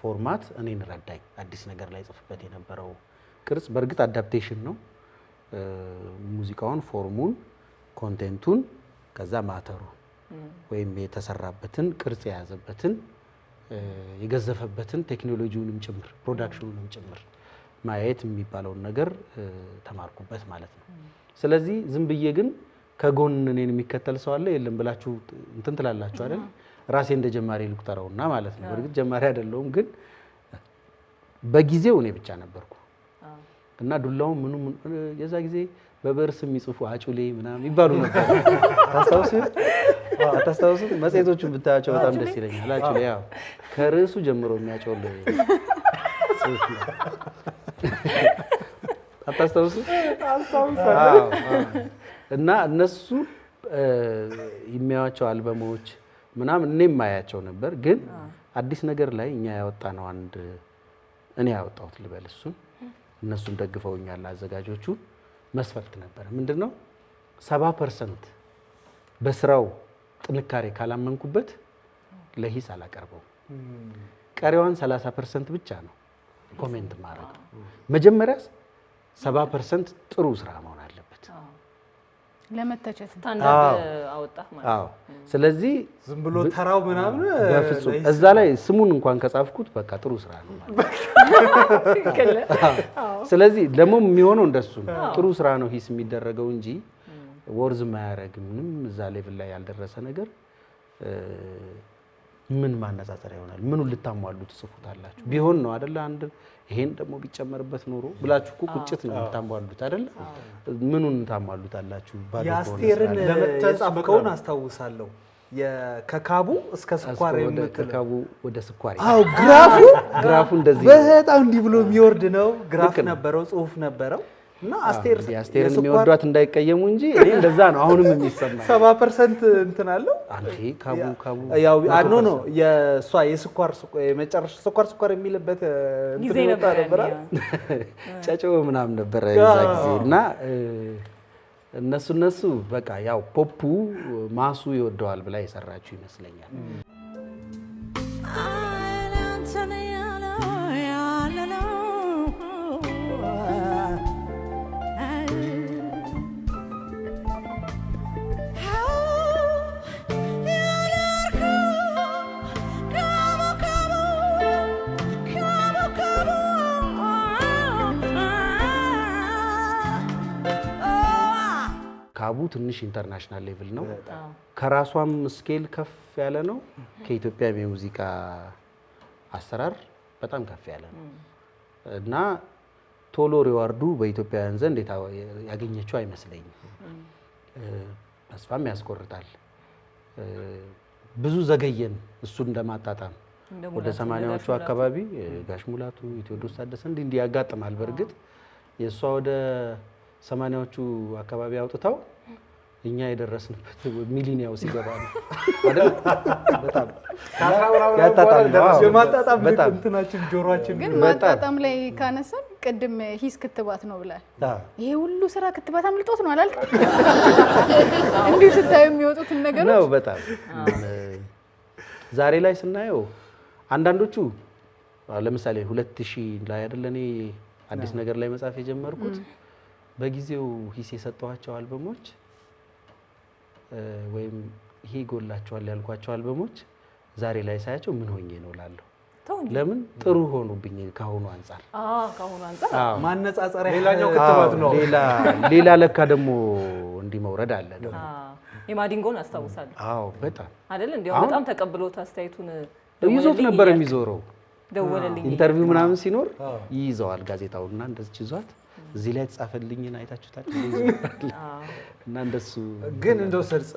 ፎርማት እኔን ረዳኝ። አዲስ ነገር ላይ ጽፍበት የነበረው ቅርጽ በእርግጥ አዳፕቴሽን ነው። ሙዚቃውን፣ ፎርሙን፣ ኮንቴንቱን ከዛ ማተሩ ወይም የተሰራበትን ቅርጽ የያዘበትን የገዘፈበትን ቴክኖሎጂውንም ጭምር ፕሮዳክሽኑንም ጭምር ማየት የሚባለውን ነገር ተማርኩበት ማለት ነው። ስለዚህ ዝም ብዬ ግን ከጎን እኔን የሚከተል ሰው አለ የለም ብላችሁ እንትን ትላላችሁ አይደል? ራሴ እንደ ጀማሪ ልቁጠረውና ማለት ነው። በእርግጥ ጀማሪ አይደለሁም ግን በጊዜው እኔ ብቻ ነበርኩ እና ዱላው ምኑ የዛ ጊዜ በበርስ የሚጽፉ አጩሌ ምናምን ይባሉ ነበር። አታስታውሱ? መጽሔቶቹን ብታያቸው በጣም ደስ ይለኛል። አጩሌ ያው ከርዕሱ ጀምሮ የሚያጮል ጽሁፍ ነው። አታስታውሱ? እና እነሱ የሚያዩዋቸው አልበሞች ምናምን እኔም ማያቸው ነበር። ግን አዲስ ነገር ላይ እኛ ያወጣነው አንድ እኔ ያወጣሁት ልበል እሱን እነሱም ደግፈውኛል አዘጋጆቹ መስፈርት ነበር። ምንድነው 70% በስራው ጥንካሬ ካላመንኩበት ለሂስ አላቀርበው። ቀሪዋን 30% ብቻ ነው ኮሜንት ማድረግ። መጀመሪያ 70% ጥሩ ስራ መሆን አለበት። ለመተቸት ስታንዳርድ አወጣህ ማለት አዎ። ስለዚህ ዝም ብሎ ተራው ምናምን በፍጹም እዛ ላይ ስሙን እንኳን ከጻፍኩት በቃ ጥሩ ስራ ነው ማለት። ስለዚህ ደግሞ የሚሆነው እንደሱ ነው። ጥሩ ስራ ነው ሂስ የሚደረገው እንጂ ወርዝ ማያረግ ምንም እዛ ሌቭል ላይ ያልደረሰ ነገር ምን ማነጻጸሪያ ይሆናል? ምኑን ልታሟሉ ትጽፉታላችሁ? ቢሆን ነው አይደለ? አንድ ይሄን ደግሞ ቢጨመርበት ኖሮ ብላችሁ እኮ ቁጭት ነው የምታሟሉት አይደለ? ምኑን ታሟሉታላችሁ? የአስቴርን ለመተጻፈውን አስታውሳለሁ። ከካቡ እስከ ስኳር ከካቡ ወደ ስኳር አው ግራፉ እንደዚህ በጣም እንዲህ ብሎ የሚወርድ ነው። ግራፍ ነበረው፣ ጽሁፍ ነበረው እና አስቴርን የሚወዷት እንዳይቀየሙ እንጂ እኔ እንደዛ ነው አሁንም የሚሰማኝ። 70% እንትን አለው አንዴ ካቡ ያው ኖ የሷ የስኳር የመጨረሻ ስኳር የሚልበት እንትን ነበር ጨጨ ምናምን ነበር እዛ ጊዜ እና እነሱ በቃ ያው ፖፑ ማሱ ይወደዋል ብላ የሰራችሁ ይመስለኛል። ካቡ ትንሽ ኢንተርናሽናል ሌቭል ነው። ከራሷም ስኬል ከፍ ያለ ነው። ከኢትዮጵያ የሙዚቃ አሰራር በጣም ከፍ ያለ ነው እና ቶሎ ሪዋርዱ በኢትዮጵያውያን ዘንድ ያገኘችው አይመስለኝም። ተስፋም ያስቆርጣል። ብዙ ዘገየን እሱን እንደማጣጣም ወደ 80ዎቹ አካባቢ ጋሽ ሙላቱ፣ ቴዎድሮስ ታደሰ እንዲህ ያጋጥማል። በእርግጥ የእሷ ወደ 80ዎቹ አካባቢ አውጥታው እኛ የደረስንበት ሚሊኒያው ሲገባ ነው አይደል? በጣም የማጣጣም እንትናችን ጆሮአችን ግን ማጣጣም ላይ ካነሳን ቅድም ሂስ ክትባት ነው ብላል። ይሄ ሁሉ ስራ ክትባት አምልጦት ነው አላልክ? እንዲህ ስታዩ የሚወጡት ነገሮች ነው በጣም ዛሬ ላይ ስናየው አንዳንዶቹ ለምሳሌ 2000 ላይ አይደል እኔ አዲስ ነገር ላይ መጻፍ የጀመርኩት በጊዜው ሂስ የሰጠኋቸው አልበሞች ወይም ይሄ ጎላቸዋል ያልኳቸው አልበሞች ዛሬ ላይ ሳያቸው ምን ሆኜ ነው ላለሁ። ለምን ጥሩ ሆኑብኝ ካሁኑ አንፃር። ካሁኑ አንፃር ማነጻጸሪያ ሌላኛው ክትባት ነው። ሌላ ለካ ደግሞ እንዲህ መውረድ አለ ደግሞ። የማዲንጎን አስታውሳለሁ። አዎ በጣም አይደል? እንዴው በጣም ተቀብሎት አስተያየቱን ይዞት ነበር የሚዞረው። ደወለልኝ ኢንተርቪው ምናምን ሲኖር ይይዘዋል ጋዜጣውና እንደዚህ ይዟት እዚህ ላይ ተጻፈልኝን አይታችሁታል እና እንደሱ ግን እንደው ሰርጸ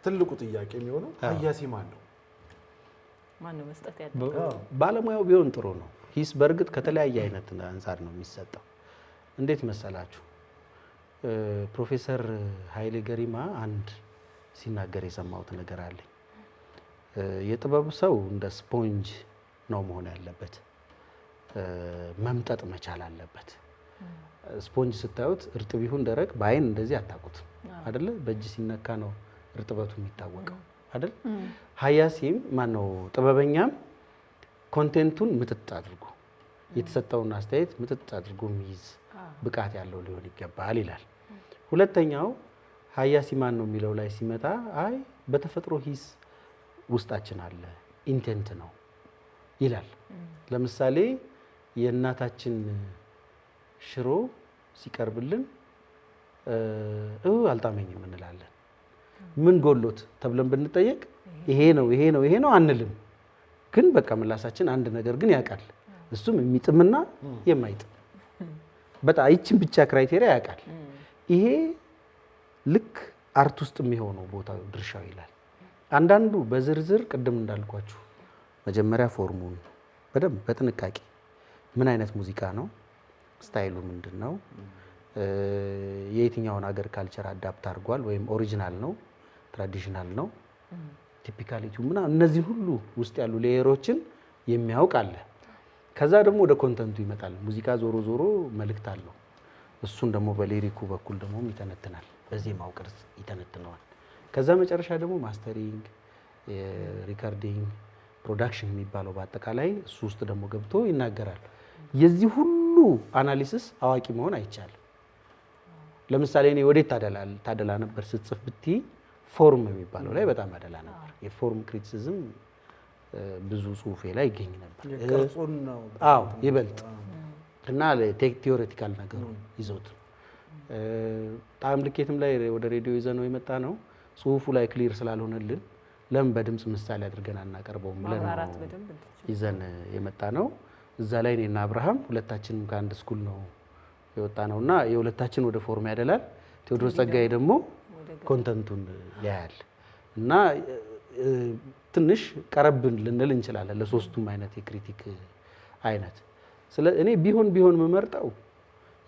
ትልቁ ጥያቄ የሚሆነው ሀያሲ ማን ነው? ማን ነው መስጠት ያለው? ባለሙያው ቢሆን ጥሩ ነው። ሂስ በእርግጥ ከተለያየ አይነት አንፃር ነው የሚሰጠው። እንዴት መሰላችሁ? ፕሮፌሰር ኃይሌ ገሪማ አንድ ሲናገር የሰማሁት ነገር አለ። የጥበቡ ሰው እንደ ስፖንጅ ነው መሆን ያለበት። መምጠጥ መቻል አለበት። ስፖንጅ ስታዩት እርጥብ ይሁን ደረቅ በአይን እንደዚህ አታውቁት አይደለ? በእጅ ሲነካ ነው እርጥበቱ የሚታወቀው አይደል? ሀያሲም ማነው ጥበበኛም ኮንቴንቱን ምጥጥ አድርጎ የተሰጠውን አስተያየት ምጥጥ አድርጎ የሚይዝ ብቃት ያለው ሊሆን ይገባል ይላል። ሁለተኛው ሀያሲ ማን ነው የሚለው ላይ ሲመጣ አይ በተፈጥሮ ሂስ ውስጣችን አለ ኢንቴንት ነው ይላል። ለምሳሌ የእናታችን ሽሮ ሲቀርብልን አልጣመኝም እንላለን። ምን ጎሎት ተብለን ብንጠየቅ ይሄ ነው አንልም። ግን በቃ ምላሳችን አንድ ነገር ግን ያውቃል። እሱም የሚጥምና የማይጥም በጣም ይችን ብቻ ክራይቴሪያ ያውቃል። ይሄ ልክ አርት ውስጥ የሚሆነው ቦታው ድርሻው ይላል። አንዳንዱ በዝርዝር ቅድም እንዳልኳችሁ መጀመሪያ ፎርሙን በደንብ በጥንቃቄ ምን አይነት ሙዚቃ ነው፣ ስታይሉ ምንድን ነው፣ የየትኛውን ሀገር ካልቸር አዳፕት አድርጓል ወይም ኦሪጂናል ነው፣ ትራዲሽናል ነው፣ ቲፒካሊቲው ምናምን እነዚህ ሁሉ ውስጥ ያሉ ሌየሮችን የሚያውቅ አለ። ከዛ ደግሞ ወደ ኮንተንቱ ይመጣል። ሙዚቃ ዞሮ ዞሮ መልእክት አለው። እሱን ደግሞ በሊሪኩ በኩል ደግሞ ይተነትናል፣ በዜማው ቅርጽ ይተነትነዋል። ከዛ መጨረሻ ደግሞ ማስተሪንግ፣ ሪካርዲንግ፣ ፕሮዳክሽን የሚባለው በአጠቃላይ እሱ ውስጥ ደግሞ ገብቶ ይናገራል። የዚህ ሁሉ አናሊሲስ አዋቂ መሆን አይቻልም። ለምሳሌ እኔ ወዴት ታደላ ነበር ስትጽፍ ብትይ ፎርም የሚባለው ላይ በጣም አደላ ነበር። የፎርም ክሪቲሲዝም ብዙ ጽሁፌ ላይ ይገኝ ነበር። ቅርጹን ነው ይበልጥ እና ቴዎሬቲካል ነገሩ ይዞት ጣዕም ልኬትም ላይ ወደ ሬዲዮ ይዘነው የመጣ ነው። ጽሁፉ ላይ ክሊር ስላልሆነልን ለምን በድምጽ ምሳሌ አድርገን አናቀርበውም ብለን ይዘን የመጣ ነው። እዛ ላይ እኔና አብርሃም ሁለታችንም ከአንድ ስኩል ነው የወጣ ነውና የሁለታችን ወደ ፎርም ያደላል። ቴዎድሮስ ጸጋዬ ደግሞ ኮንተንቱን ያያል እና ትንሽ ቀረብን ልንል እንችላለን ለሶስቱም አይነት የክሪቲክ አይነት። ስለዚህ እኔ ቢሆን መመርጠው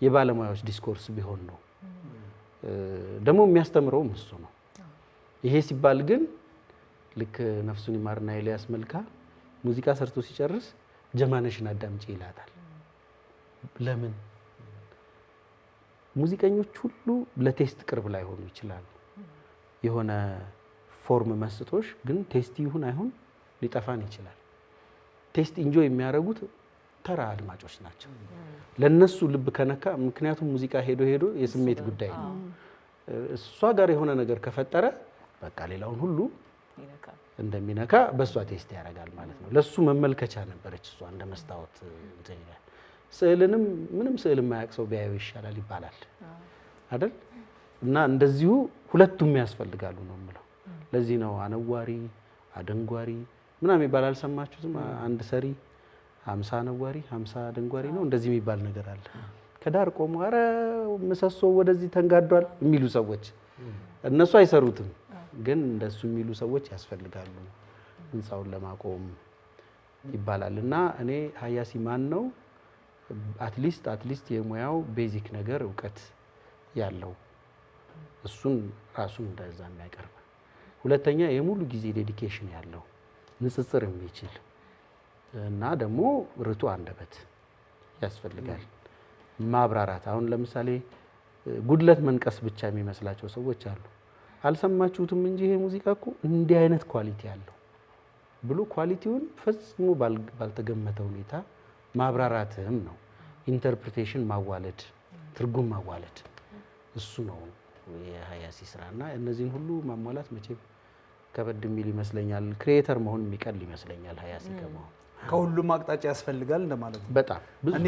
የባለሙያዎች ዲስኮርስ ቢሆን ነው። ደግሞ የሚያስተምረውም እሱ ነው። ይሄ ሲባል ግን ልክ ነፍሱን ይማርና ኤልያስ መልካ ሙዚቃ ሰርቶ ሲጨርስ ጀማነሽን አዳምጪ ይላታል። ለምን? ሙዚቀኞች ሁሉ ለቴስት ቅርብ ላይሆኑ ይችላሉ። የሆነ ፎርም መስጦሽ ግን ቴስቲ ይሁን አይሁን ሊጠፋን ይችላል። ቴስት ኢንጆይ የሚያደርጉት ተራ አድማጮች ናቸው። ለነሱ ልብ ከነካ ምክንያቱም ሙዚቃ ሄዶ የስሜት ጉዳይ ነው። እሷ ጋር የሆነ ነገር ከፈጠረ በቃ ሌላውን ሁሉ እንደሚነካ በእሷ ቴስት ያደርጋል ማለት ነው። ለሱ መመልከቻ ነበረች እሷ እንደ መስታወት እንትን ይላል። ስዕልንም ምንም ስዕል የማያውቅ ሰው ቢያየው ይሻላል ይባላል አይደል? እና እንደዚሁ ሁለቱም ያስፈልጋሉ ነው የምለው። ለዚህ ነው አነዋሪ አደንጓሪ ምናምን ይባላል። አልሰማችሁትም? አንድ ሰሪ 50 አነዋሪ 50 አደንጓሪ ነው እንደዚህ የሚባል ነገር አለ። ከዳር ቆሞ አረ ምሰሶ ወደዚህ ተንጋዷል የሚሉ ሰዎች እነሱ አይሰሩትም፣ ግን እንደሱ የሚሉ ሰዎች ያስፈልጋሉ ህንፃውን ለማቆም ይባላል። እና እኔ ሀያሲ ማን ነው አትሊስት የሙያው ቤዚክ ነገር እውቀት ያለው እሱን ራሱን እንደዛ የሚያቀርብ፣ ሁለተኛ የሙሉ ጊዜ ዴዲኬሽን ያለው ንጽጽር የሚችል እና ደግሞ ርቱ አንደበት ያስፈልጋል። ማብራራት አሁን ለምሳሌ ጉድለት መንቀስ ብቻ የሚመስላቸው ሰዎች አሉ። አልሰማችሁትም እንጂ ይሄ ሙዚቃ እኮ እንዲህ አይነት ኳሊቲ አለው ብሎ ኳሊቲውን ፈጽሞ ባልተገመተ ሁኔታ ማብራራትም ነው። ኢንተርፕሪቴሽን ማዋለድ፣ ትርጉም ማዋለድ እሱ ነው የሀያሲ ስራና እነዚህን ሁሉ ማሟላት መቼም ከበድ የሚል ይመስለኛል። ክሪኤተር መሆን የሚቀል ይመስለኛል ሀያሲ ከመሆን። ከሁሉም አቅጣጫ ያስፈልጋል እንደማለት ነው። በጣም እኔ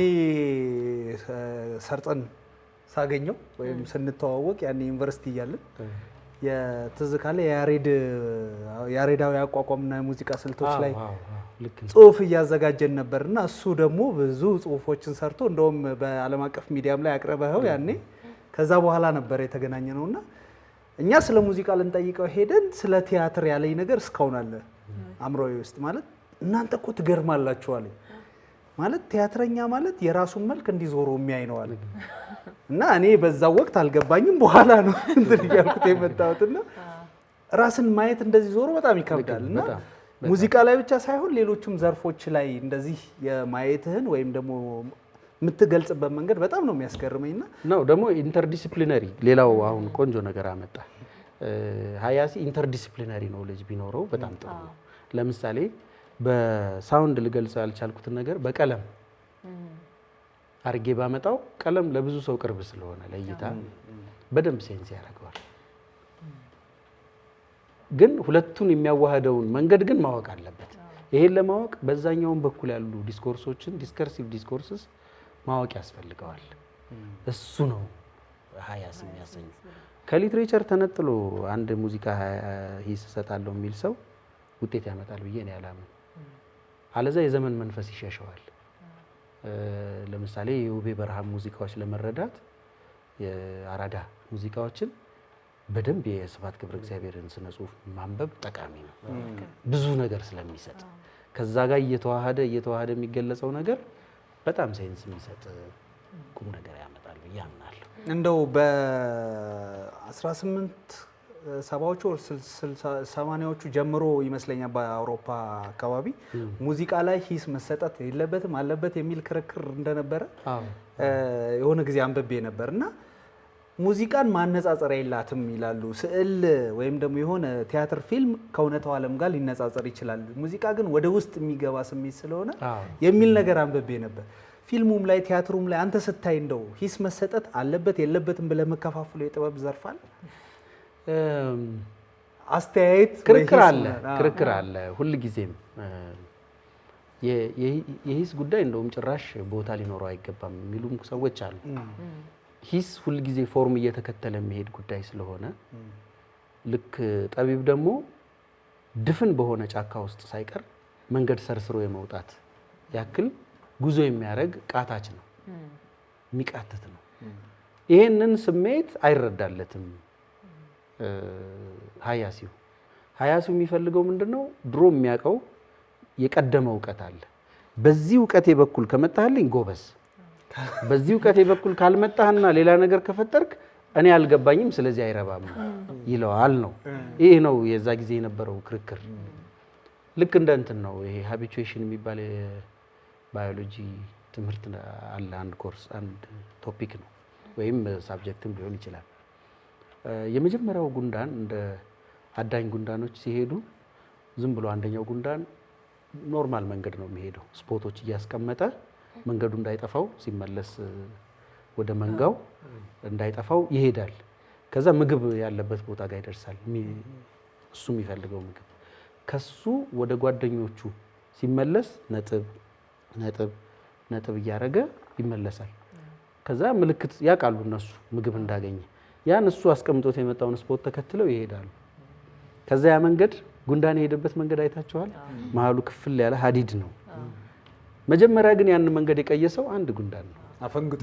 ሰርጠን ሳገኘው ወይም ስንተዋወቅ ያኔ ዩኒቨርሲቲ እያለን የትዝ ካለ ያሬዳዊ አቋቋምና የሙዚቃ ስልቶች ላይ ጽሁፍ እያዘጋጀን ነበርና እሱ ደግሞ ብዙ ጽሁፎችን ሰርቶ እንደውም በዓለም አቀፍ ሚዲያም ላይ አቅርበኸው ያኔ ከዛ በኋላ ነበር የተገናኘ ነውና እኛ ስለ ሙዚቃ ልንጠይቀው ሄደን ስለ ቲያትር ያለኝ ነገር እስካሁን አለ አእምሮዬ ውስጥ። ማለት እናንተ እኮ ትገርማላችሁ አለኝ። ማለት ቲያትረኛ ማለት የራሱን መልክ እንዲዞሩ የሚያይ ነው አለ እና እኔ በዛው ወቅት አልገባኝም። በኋላ ነው እንትን ያልኩት የመጣሁትና ራስን ማየት እንደዚህ ዞሮ በጣም ይከብዳል እና ሙዚቃ ላይ ብቻ ሳይሆን ሌሎችም ዘርፎች ላይ እንደዚህ የማየትህን ወይም ደግሞ የምትገልጽበት መንገድ በጣም ነው የሚያስገርመኝና ነው ደግሞ ኢንተርዲሲፕሊነሪ። ሌላው አሁን ቆንጆ ነገር አመጣ ሀያሲ ኢንተርዲሲፕሊነሪ ኖሌጅ ቢኖረው በጣም ጥሩ ነው። ለምሳሌ በሳውንድ ልገልጸው ያልቻልኩትን ነገር በቀለም አርጌ ባመጣው ቀለም ለብዙ ሰው ቅርብ ስለሆነ ለእይታ በደንብ ሴንስ ያደርገዋል። ግን ሁለቱን የሚያዋህደውን መንገድ ግን ማወቅ አለበት። ይሄን ለማወቅ በዛኛውን በኩል ያሉ ዲስኮርሶችን ዲስከርሲቭ ዲስኮርስስ ማወቅ ያስፈልገዋል። እሱ ነው ሀያሲ የሚያሰኝ። ከሊትሬቸር ተነጥሎ አንድ ሙዚቃ ሂስ እሰጣለሁ የሚል ሰው ውጤት ያመጣል ብዬ ነው ያላምን። አለዛ የዘመን መንፈስ ይሸሸዋል። ለምሳሌ የውቤ በረሃም ሙዚቃዎች ለመረዳት የአራዳ ሙዚቃዎችን በደንብ የስብሐት ገብረ እግዚአብሔርን ስነ ጽሁፍ ማንበብ ጠቃሚ ነው፣ ብዙ ነገር ስለሚሰጥ። ከዛ ጋር እየተዋሃደ የሚገለጸው ነገር በጣም ሳይንስ የሚሰጥ ቁም ነገር ያመጣል ብዬ አምናለሁ። እንደው በ1870ዎቹ 80ዎቹ ጀምሮ ይመስለኛል በአውሮፓ አካባቢ ሙዚቃ ላይ ሂስ መሰጠት የለበትም አለበት የሚል ክርክር እንደነበረ የሆነ ጊዜ አንብቤ ነበርና ሙዚቃን ማነጻጸሪያ የላትም ይላሉ። ስዕል ወይም ደግሞ የሆነ ቲያትር ፊልም ከእውነታው ዓለም ጋር ሊነጻጸር ይችላል፣ ሙዚቃ ግን ወደ ውስጥ የሚገባ ስሜት ስለሆነ የሚል ነገር አንብቤ ነበር። ፊልሙም ላይ ቲያትሩም ላይ አንተ ስታይ እንደው ሂስ መሰጠት አለበት የለበትም ብለህ መከፋፍሉ የጥበብ ዘርፋል አስተያየት ክርክር አለ ሁልጊዜም የሂስ ጉዳይ እንደውም ጭራሽ ቦታ ሊኖረው አይገባም የሚሉም ሰዎች አሉ። ሂስ ሁልጊዜ ፎርም እየተከተለ የሚሄድ ጉዳይ ስለሆነ ልክ ጠቢብ ደግሞ ድፍን በሆነ ጫካ ውስጥ ሳይቀር መንገድ ሰርስሮ የመውጣት ያክል ጉዞ የሚያደርግ ቃታች ነው፣ የሚቃተት ነው። ይሄንን ስሜት አይረዳለትም ሀያሲው የሚፈልገው ምንድነው? ድሮ የሚያውቀው የቀደመ እውቀት አለ። በዚህ እውቀቴ በኩል ከመጣህልኝ ጎበዝ፣ በዚህ እውቀቴ በኩል ካልመጣህና ሌላ ነገር ከፈጠርክ እኔ አልገባኝም፣ ስለዚህ አይረባም ይለዋል ነው። ይሄ ነው የዛ ጊዜ የነበረው ክርክር። ልክ እንደ እንትን ነው ይሄ ሃቢቹዌሽን የሚባል ባዮሎጂ ትምህርት አለ። አንድ ኮርስ አንድ ቶፒክ ነው ወይም ሳብጀክትም ሊሆን ይችላል። የመጀመሪያው ጉንዳን እንደ አዳኝ ጉንዳኖች ሲሄዱ ዝም ብሎ አንደኛው ጉንዳን ኖርማል መንገድ ነው የሚሄደው፣ ስፖቶች እያስቀመጠ መንገዱ እንዳይጠፋው ሲመለስ ወደ መንጋው እንዳይጠፋው ይሄዳል። ከዛ ምግብ ያለበት ቦታ ጋር ይደርሳል፣ እሱ የሚፈልገው ምግብ። ከሱ ወደ ጓደኞቹ ሲመለስ ነጥብ ነጥብ ነጥብ እያደረገ ይመለሳል። ከዛ ምልክት ያውቃሉ እነሱ ምግብ እንዳገኘ። ያን እሱ አስቀምጦት የመጣውን ስፖት ተከትለው ይሄዳሉ። ከዛ ያ መንገድ ጉንዳን የሄደበት መንገድ አይታችኋል። መሀሉ ክፍል ያለ ሀዲድ ነው። መጀመሪያ ግን ያን መንገድ የቀየሰው አንድ ጉንዳን ነው፣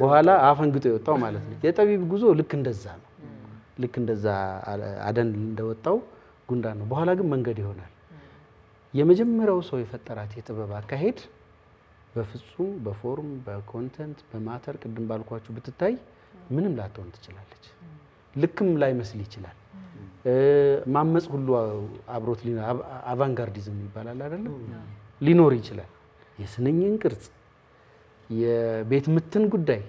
በኋላ አፈንግጦ የወጣው ማለት ነው። የጠቢብ ጉዞ ልክ እንደዛ ነው። ልክ እንደዛ አደን እንደወጣው ጉንዳን ነው፣ በኋላ ግን መንገድ ይሆናል። የመጀመሪያው ሰው የፈጠራት የጥበብ አካሄድ በፍጹም በፎርም በኮንተንት በማተር ቅድም ባልኳችሁ ብትታይ ምንም ላትሆን ትችላለች። ልክም ላይ መስል ይችላል። ማመጽ ሁሉ አብሮት አቫንጋርዲዝም ይባላል አይደለም፣ ሊኖር ይችላል። የስንኝን ቅርጽ፣ የቤት ምትን ጉዳይ፣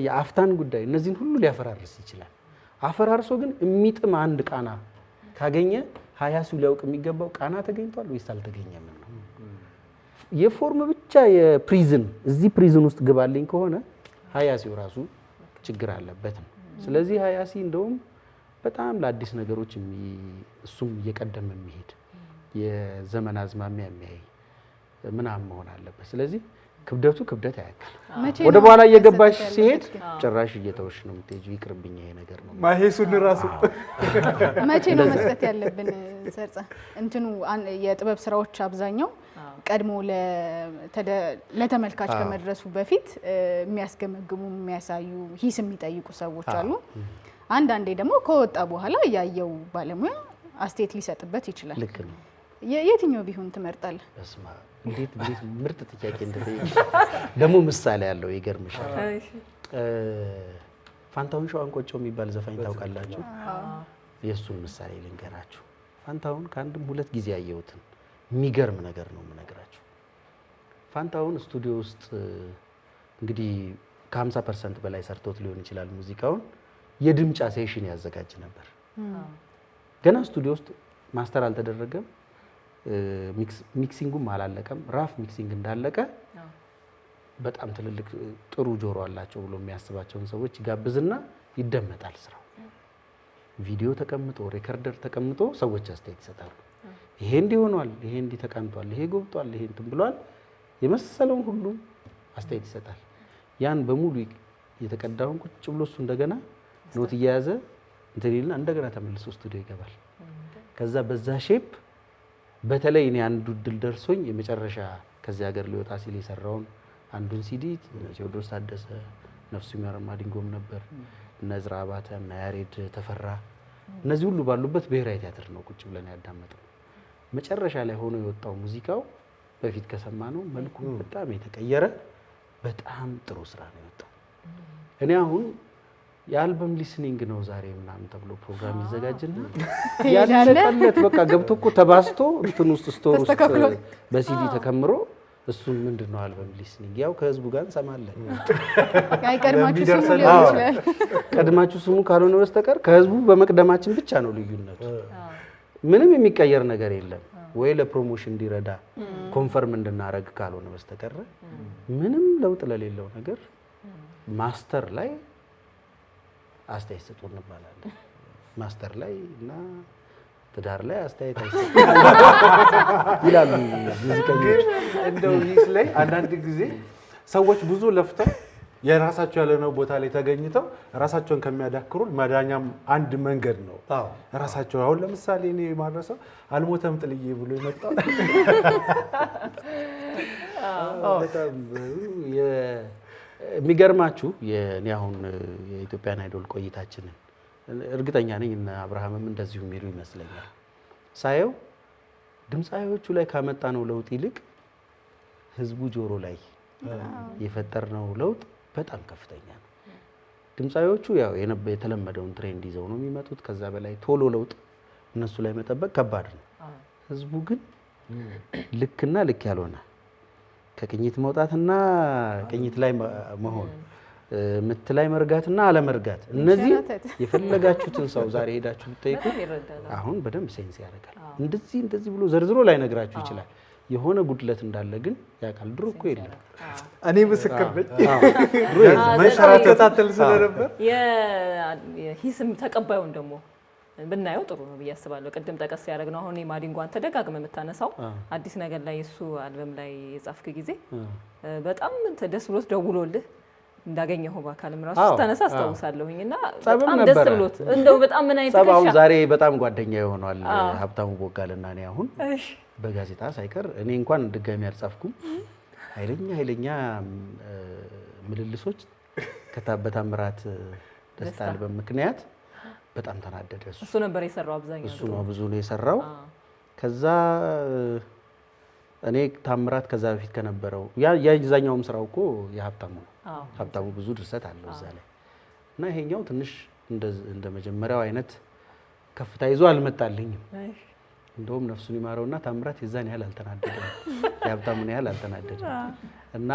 የአፍታን ጉዳይ እነዚህን ሁሉ ሊያፈራርስ ይችላል። አፈራርሶ ግን የሚጥም አንድ ቃና ካገኘ ሀያሲው ሊያውቅ የሚገባው ቃና ተገኝቷል ወይስ አልተገኘም ነው። የፎርም ብቻ የፕሪዝን እዚህ ፕሪዝን ውስጥ ግባልኝ ከሆነ ሀያሲው ራሱ ችግር አለበት ነው። ስለዚህ ሀያሲ እንደውም በጣም ለአዲስ ነገሮች እሱም እየቀደመ የሚሄድ የዘመን አዝማሚያ የሚያይ ምናምን መሆን አለበት። ስለዚህ ክብደቱ ክብደት አያክል ወደ በኋላ እየገባሽ ሲሄድ ጭራሽ እየተወሽ ነው የምትሄጂው። ይቅርብኝ ይሄ ነገር ነው ማሄሱን ራሱ መቼ ነው መስጠት ያለብን? ሰርጸ እንትኑ የጥበብ ስራዎች አብዛኛው ቀድሞ ለተመልካች ከመድረሱ በፊት የሚያስገመግሙ የሚያሳዩ ሂስ የሚጠይቁ ሰዎች አሉ። አንዳንዴ ደግሞ ከወጣ በኋላ ያየው ባለሙያ አስተያየት ሊሰጥበት ይችላል። ልክ ነው። የትኛው ቢሆን ትመርጣለህ? በስማ እንዴት ምርጥ ጥያቄ እንደጠየቅሽ ደግሞ ምሳሌ ያለው ይገርምሻል። ፋንታሁን ሸዋንቆጮ የሚባል ዘፋኝ ታውቃላችሁ? የእሱን ምሳሌ ልንገራችሁ። ፋንታሁን ከአንድም ሁለት ጊዜ ያየሁትን የሚገርም ነገር ነው የምነግራችሁ። ፋንታሁን ስቱዲዮ ውስጥ እንግዲህ ከ50% በላይ ሰርቶት ሊሆን ይችላል ሙዚቃውን። የድምጫ ሴሽን ያዘጋጅ ነበር። ገና ስቱዲዮ ውስጥ ማስተር አልተደረገም፣ ሚክሲንጉም አላለቀም። ራፍ ሚክሲንግ እንዳለቀ በጣም ትልልቅ ጥሩ ጆሮ አላቸው ብሎ የሚያስባቸውን ሰዎች ጋብዝና ይደመጣል ስራው። ቪዲዮ ተቀምጦ ሬከርደር ተቀምጦ ሰዎች አስተያየት ይሰጣሉ። ይሄ እንዲህ ሆኗል፣ ይሄ እንዲህ ተቀምጧል፣ ይሄ ጎብጧል፣ ይሄ እንትን ብሏል፣ የመሰለውን ሁሉ አስተያየት ይሰጣል። ያን በሙሉ የተቀዳውን ቁጭ ብሎ እሱ እንደገና ኖት እየያዘ እንትን ይልና እንደገና ተመልሶ ስቱዲዮ ይገባል። ከዛ በዛ ሼፕ በተለይ እኔ አንዱ ድል ደርሶኝ የመጨረሻ ከዚህ ሀገር ሊወጣ ሲል የሰራውን አንዱን ሲዲ ቴዎድሮስ ታደሰ፣ ነፍሱ ይማር ማዲንጎም ነበር፣ እነ ዕዝራ አባተ እና ያሬድ ተፈራ፣ እነዚህ ሁሉ ባሉበት ብሔራዊ ቲያትር ነው ቁጭ ብለን ያዳመጥነው። መጨረሻ ላይ ሆኖ የወጣው ሙዚቃው በፊት ከሰማነው መልኩ በጣም የተቀየረ በጣም ጥሩ ስራ ነው የወጣው። እኔ አሁን የአልበም ሊስኒንግ ነው ዛሬ ምናምን ተብሎ ፕሮግራም ይዘጋጅና ያለቀለት በቃ ገብቶ እኮ ተባስቶ እንትን ውስጥ ስቶር ውስጥ በሲዲ ተከምሮ እሱን ምንድነው አልበም ሊስኒንግ ያው ከህዝቡ ጋር እንሰማለን። ቀድማችሁ ስሙ ሊሆን ይችላል። ቀድማችሁ ስሙ ካልሆነ በስተቀር ከህዝቡ በመቅደማችን ብቻ ነው ልዩነቱ። ምንም የሚቀየር ነገር የለም። ወይ ለፕሮሞሽን እንዲረዳ ኮንፈርም እንድናረግ ካልሆነ በስተቀር ምንም ለውጥ ለሌለው ነገር ማስተር ላይ አስተያየት ስጡ እንባላለን። ማስተር ላይ እና ትዳር ላይ አስተያየት አይሰጡ ይላሉ ሙዚቀኞች። እንደው ሂስ ላይ አንዳንድ ጊዜ ሰዎች ብዙ ለፍተው የራሳቸው ያለነው ቦታ ላይ ተገኝተው ራሳቸውን ከሚያዳክሩ መዳኛም አንድ መንገድ ነው። ራሳቸው አሁን ለምሳሌ እኔ ማድረሰው አልሞተም ጥልዬ ብሎ የመጣው በጣም የሚገርማችሁ የኔ አሁን የኢትዮጵያን አይዶል ቆይታችንን እርግጠኛ ነኝ እነ አብርሃምም እንደዚሁ የሚሉ ይመስለኛል። ሳየው ድምፃዊዎቹ ላይ ካመጣነው ለውጥ ይልቅ ህዝቡ ጆሮ ላይ የፈጠርነው ለውጥ በጣም ከፍተኛ ነው። ድምፃዊዎቹ ያው የተለመደውን ትሬንድ ይዘው ነው የሚመጡት። ከዛ በላይ ቶሎ ለውጥ እነሱ ላይ መጠበቅ ከባድ ነው። ህዝቡ ግን ልክና ልክ ያልሆነ ከቅኝት መውጣትና ቅኝት ላይ መሆን፣ ምት ላይ መርጋትና አለመርጋት፣ እነዚህ የፈለጋችሁትን ሰው ዛሬ ሄዳችሁ ብትጠይቁ አሁን በደንብ ሴንስ ያደርጋል። እንደዚህ ብሎ ዘርዝሮ ላይ ነግራችሁ ይችላል። የሆነ ጉድለት እንዳለ ግን ያውቃል። ድሮ እኮ የለም። እኔ ምስክር ነኝ። መንሸራተታተል ስለነበር የሂስም ተቀባዩን ደግሞ ብናየው ጥሩ ነው ብዬ አስባለሁ። ቅድም ጠቀስ ያደረግ ነው። አሁን ማዲንጓን ተደጋግመ የምታነሳው አዲስ ነገር ላይ እሱ አልበም ላይ የጻፍክ ጊዜ በጣም ደስ ብሎት ደውሎልህ እንዳገኘው በአካልም ራሱ ስታነሳ አስታውሳለሁኝ እና በጣም ደስ ብሎት እንደው በጣም ምን አይነት ጸባው ዛሬ በጣም ጓደኛ ይሆናል ሀብታሙ ቦጋለና እኔ አሁን በጋዜጣ ሳይቀር እኔ እንኳን ድጋሚ አልጻፍኩም። ኃይለኛ ምልልሶች ከታበታምራት ደስታ አልበም ምክንያት በጣም ተናደደ። እሱ ነበር የሰራው አብዛኛው እሱ ነው ብዙ ነው የሰራው። ከዛ እኔ ታምራት ከዛ በፊት ከነበረው ያዛኛውም ስራው እኮ የሀብታሙ ነው። ሀብታሙ ብዙ ድርሰት አለው እዛ ላይ እና ይሄኛው ትንሽ እንደ መጀመሪያው አይነት ከፍታ ይዞ አልመጣልኝም። እንደውም ነፍሱን ይማረውና ታምራት የዛን ያህል አልተናደደም፣ የሀብታሙን ያህል አልተናደደም እና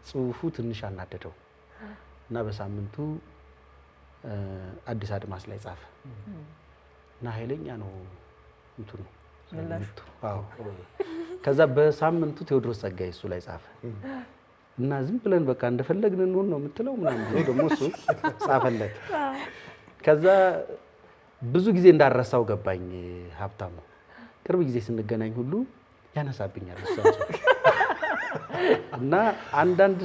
ጽሁፉ ትንሽ አናደደው እና በሳምንቱ አዲስ አድማስ ላይ ጻፈ እና ኃይለኛ ነው እንትኑ ምቱ። ከዛ በሳምንቱ ቴዎድሮስ ጸጋዬ እሱ ላይ ጻፈ እና ዝም ብለን በቃ እንደፈለግን እንሆን ነው የምትለው ምናምን ብሎ ደግሞ እሱ ጻፈለት። ከዛ ብዙ ጊዜ እንዳረሳው ገባኝ። ሀብታሙ ቅርብ ጊዜ ስንገናኝ ሁሉ ያነሳብኛል እሳቸው እና አንዳንድ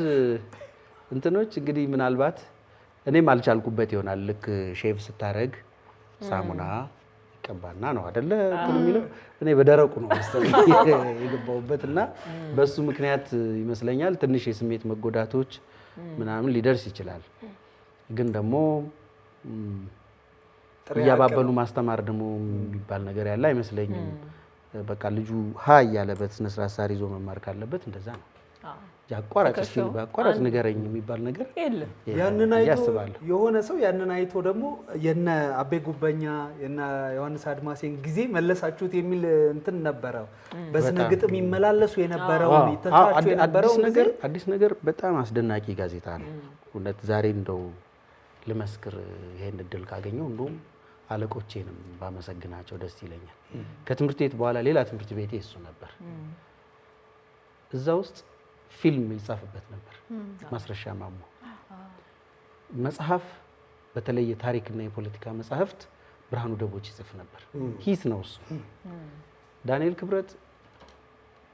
እንትኖች እንግዲህ ምናልባት እኔም አልቻልኩበት ይሆናል። ልክ ሼቭ ስታረግ ሳሙና ይቀባና ነው አይደለ የሚለው እኔ በደረቁ ነው መሰለኝ የገባሁበት እና በሱ ምክንያት ይመስለኛል ትንሽ የስሜት መጎዳቶች ምናምን ሊደርስ ይችላል። ግን ደግሞ እያባበሉ ማስተማር ደግሞ የሚባል ነገር ያለ አይመስለኝም። በቃ ልጁ ሀ እያለበት ስነ ስርዓት ሳር ይዞ መማር ካለበት እንደዛ ነው። ያቋራጭ ንገረኝ የሚባል ነገር የለም። ያንን አይቶ የሆነ ሰው ያንን አይቶ ደግሞ የነ አቤ ጉበኛ የነ ዮሐንስ አድማሴን ጊዜ መለሳችሁት የሚል እንትን ነበረው። በስነ ግጥም ይመላለሱ የነበረው ተጫዋቹ የነበረው አዲስ ነገር በጣም አስደናቂ ጋዜጣ ነው። እውነት ዛሬ እንደው ልመስክር ይሄን እድል ካገኘው እንደውም አለቆቼንም ባመሰግናቸው ደስ ይለኛል። ከትምህርት ቤት በኋላ ሌላ ትምህርት ቤቴ እሱ ነበር። እዛ ውስጥ ፊልም ይጻፍበት ነበር። ማስረሻ ማሞ መጽሐፍ፣ በተለይ የታሪክና የፖለቲካ መጽሐፍት ብርሃኑ ደቦች ይጽፍ ነበር። ሂስ ነው እሱ። ዳንኤል ክብረት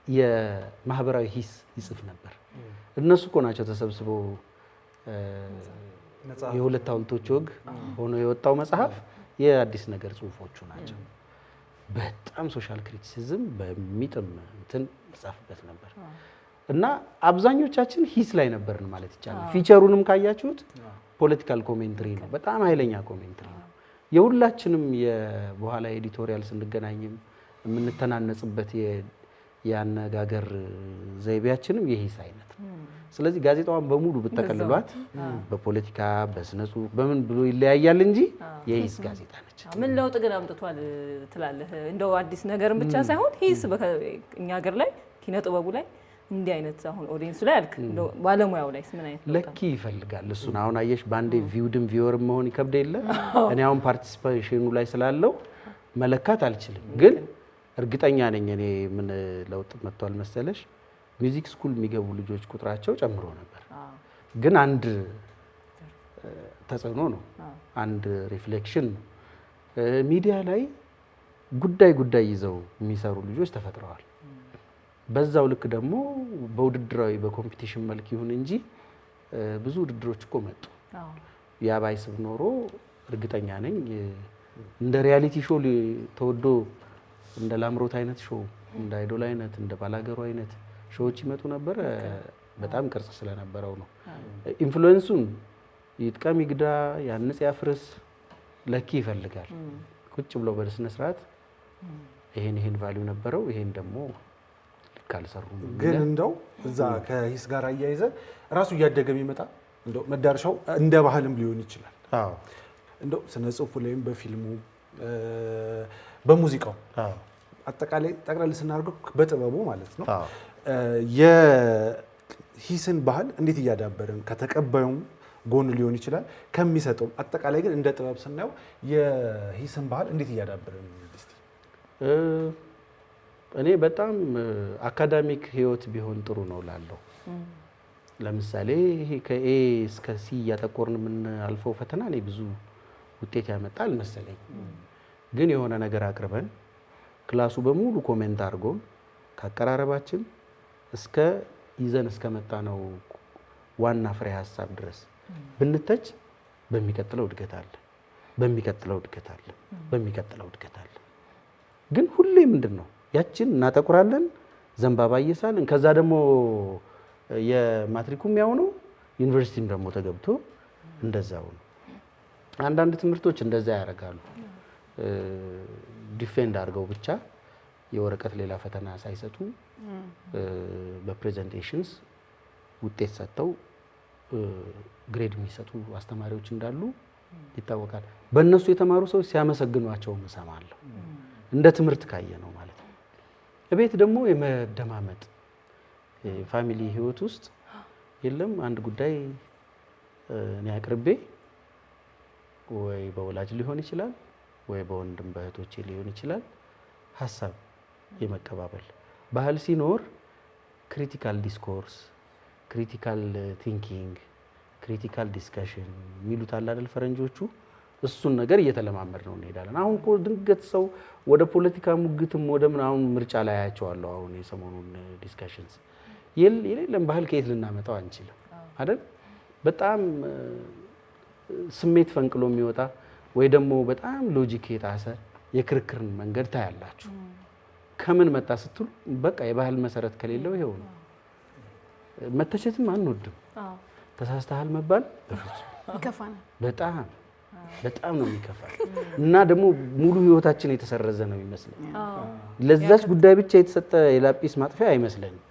የማህበራዊ ሂስ ይጽፍ ነበር። እነሱ እኮ ናቸው ተሰብስበው የሁለት ሐውልቶች ወግ ሆኖ የወጣው መጽሐፍ የአዲስ ነገር ጽሁፎቹ ናቸው። በጣም ሶሻል ክሪቲሲዝም በሚጥም እንትን ይጻፍበት ነበር እና አብዛኞቻችን ሂስ ላይ ነበርን ማለት ይቻላል። ፊቸሩንም ካያችሁት ፖለቲካል ኮሜንትሪ ነው፣ በጣም ኃይለኛ ኮሜንትሪ ነው። የሁላችንም በኋላ ኤዲቶሪያል ስንገናኝም የምንተናነጽበት የአነጋገር ዘይቤያችንም የሂስ አይነት ነው። ስለዚህ ጋዜጣዋን በሙሉ ብትጠቀልሏት በፖለቲካ በስነ ጽሁፍ በምን ብሎ ይለያያል እንጂ የሂስ ጋዜጣ ነች። ምን ለውጥ ግን አምጥቷል ትላለህ? እንደው አዲስ ነገርን ብቻ ሳይሆን ሂስ እኛ ሀገር ላይ ኪነ ጥበቡ ላይ እንዲህ አይነት አሁን ኦዲየንሱ ላይ አልክ እንደው ባለሙያው ላይ ምን አይነት ለኪ ይፈልጋል እሱን። አሁን አየሽ ባንዴ ቪውድም ቪወርም መሆን ይከብድ የለ። እኔ አሁን ፓርቲሲፔሽኑ ላይ ስላለው መለካት አልችልም፣ ግን እርግጠኛ ነኝ እኔ ምን ለውጥ መጥቷል መሰለሽ፣ ሚውዚክ ስኩል የሚገቡ ልጆች ቁጥራቸው ጨምሮ ነበር። ግን አንድ ተጽዕኖ ነው፣ አንድ ሪፍሌክሽን ነው። ሚዲያ ላይ ጉዳይ ይዘው የሚሰሩ ልጆች ተፈጥረዋል። በዛው ልክ ደግሞ በውድድራዊ በኮምፒቲሽን መልክ ይሁን እንጂ ብዙ ውድድሮች እኮ መጡ። ያ ባይስብ ኖሮ እርግጠኛ ነኝ እንደ ሪያሊቲ ሾው ተወዶ እንደ ላምሮት አይነት ሾው፣ እንደ አይዶል አይነት፣ እንደ ባላገሩ አይነት ሾዎች ይመጡ ነበር። በጣም ቅርጽ ስለነበረው ነው። ኢንፍሉዌንሱን ይጥቀም ይግዳ፣ ያንጽ ያፍርስ ለኪ ይፈልጋል። ቁጭ ብሎ በስነ ስርዓት ይሄን ቫልዩ ነበረው፣ ይሄን ደግሞ ልክ አልሰሩም። ግን እንደው እዛ ከሂስ ጋር አያይዘ ራሱ እያደገ የሚመጣ እንደው መዳረሻው እንደ ባህልም ሊሆን ይችላል። አዎ እንደው ስነ ጽሁፉ ላይም በፊልሙ በሙዚቃው አጠቃላይ ጠቅላላ ስናደርገው በጥበቡ ማለት ነው የሂስን ባህል እንዴት እያዳበርን ከተቀባዩም ጎን ሊሆን ይችላል ከሚሰጠው አጠቃላይ ግን እንደ ጥበብ ስናየው የሂስን ባህል እንዴት እያዳበርን እኔ በጣም አካዳሚክ ህይወት ቢሆን ጥሩ ነው ላለው። ለምሳሌ ይሄ ከኤ እስከ ሲ እያጠቆርን የምናልፈው ፈተና እኔ ብዙ ውጤት ያመጣል መሰለኝ። ግን የሆነ ነገር አቅርበን ክላሱ በሙሉ ኮሜንት አድርጎን ከአቀራረባችን እስከ ይዘን እስከመጣ ነው ዋና ፍሬ ሀሳብ ድረስ ብንተች በሚቀጥለው እድገት አለ፣ በሚቀጥለው እድገት አለ፣ በሚቀጥለው እድገት አለ። ግን ሁሌ ምንድነው ያችን እናጠቁራለን፣ ዘንባባ እየሳልን ከዛ ደግሞ የማትሪኩም ያው ነው፣ ዩኒቨርሲቲም ደግሞ ተገብቶ እንደዛው ነው። አንዳንድ ትምህርቶች እንደዛ ያደርጋሉ። ዲፌንድ አድርገው ብቻ የወረቀት ሌላ ፈተና ሳይሰጡ በፕሬዘንቴሽንስ ውጤት ሰጥተው ግሬድ የሚሰጡ አስተማሪዎች እንዳሉ ይታወቃል። በእነሱ የተማሩ ሰዎች ሲያመሰግኗቸው እሰማለሁ። እንደ ትምህርት ካየ ነው ማለት ነው። እቤት ደግሞ የመደማመጥ ፋሚሊ ህይወት ውስጥ የለም አንድ ጉዳይ እኔ አቅርቤ ወይ በወላጅ ሊሆን ይችላል ወይ በወንድም በእህቶቼ ሊሆን ይችላል ሀሳብ የመቀባበል ባህል ሲኖር ክሪቲካል ዲስኮርስ፣ ክሪቲካል ቲንኪንግ፣ ክሪቲካል ዲስከሽን የሚሉት አለ አይደል ፈረንጆቹ። እሱን ነገር እየተለማመድ ነው እንሄዳለን። አሁን እኮ ድንገት ሰው ወደ ፖለቲካ ሙግትም ወደ ምናምን ምርጫ ላይ አያቸዋለሁ። አሁን የሰሞኑን ዲስከሽንስ የሌለም ባህል ከየት ልናመጣው አንችልም አይደል? በጣም ስሜት ፈንቅሎ የሚወጣ ወይ ደግሞ በጣም ሎጂክ የጣሰ የክርክርን መንገድ ታያላችሁ። ከምን መጣ ስትሉ በቃ የባህል መሰረት ከሌለው ይሄው ነው። መተቸትም አንወድም። ተሳስተሃል መባል ይከፋናል። በጣም ነው የሚከፋል። እና ደግሞ ሙሉ ህይወታችን የተሰረዘ ነው ይመስለኝ። ለዛች ጉዳይ ብቻ የተሰጠ የላጲስ ማጥፊያ አይመስለንም።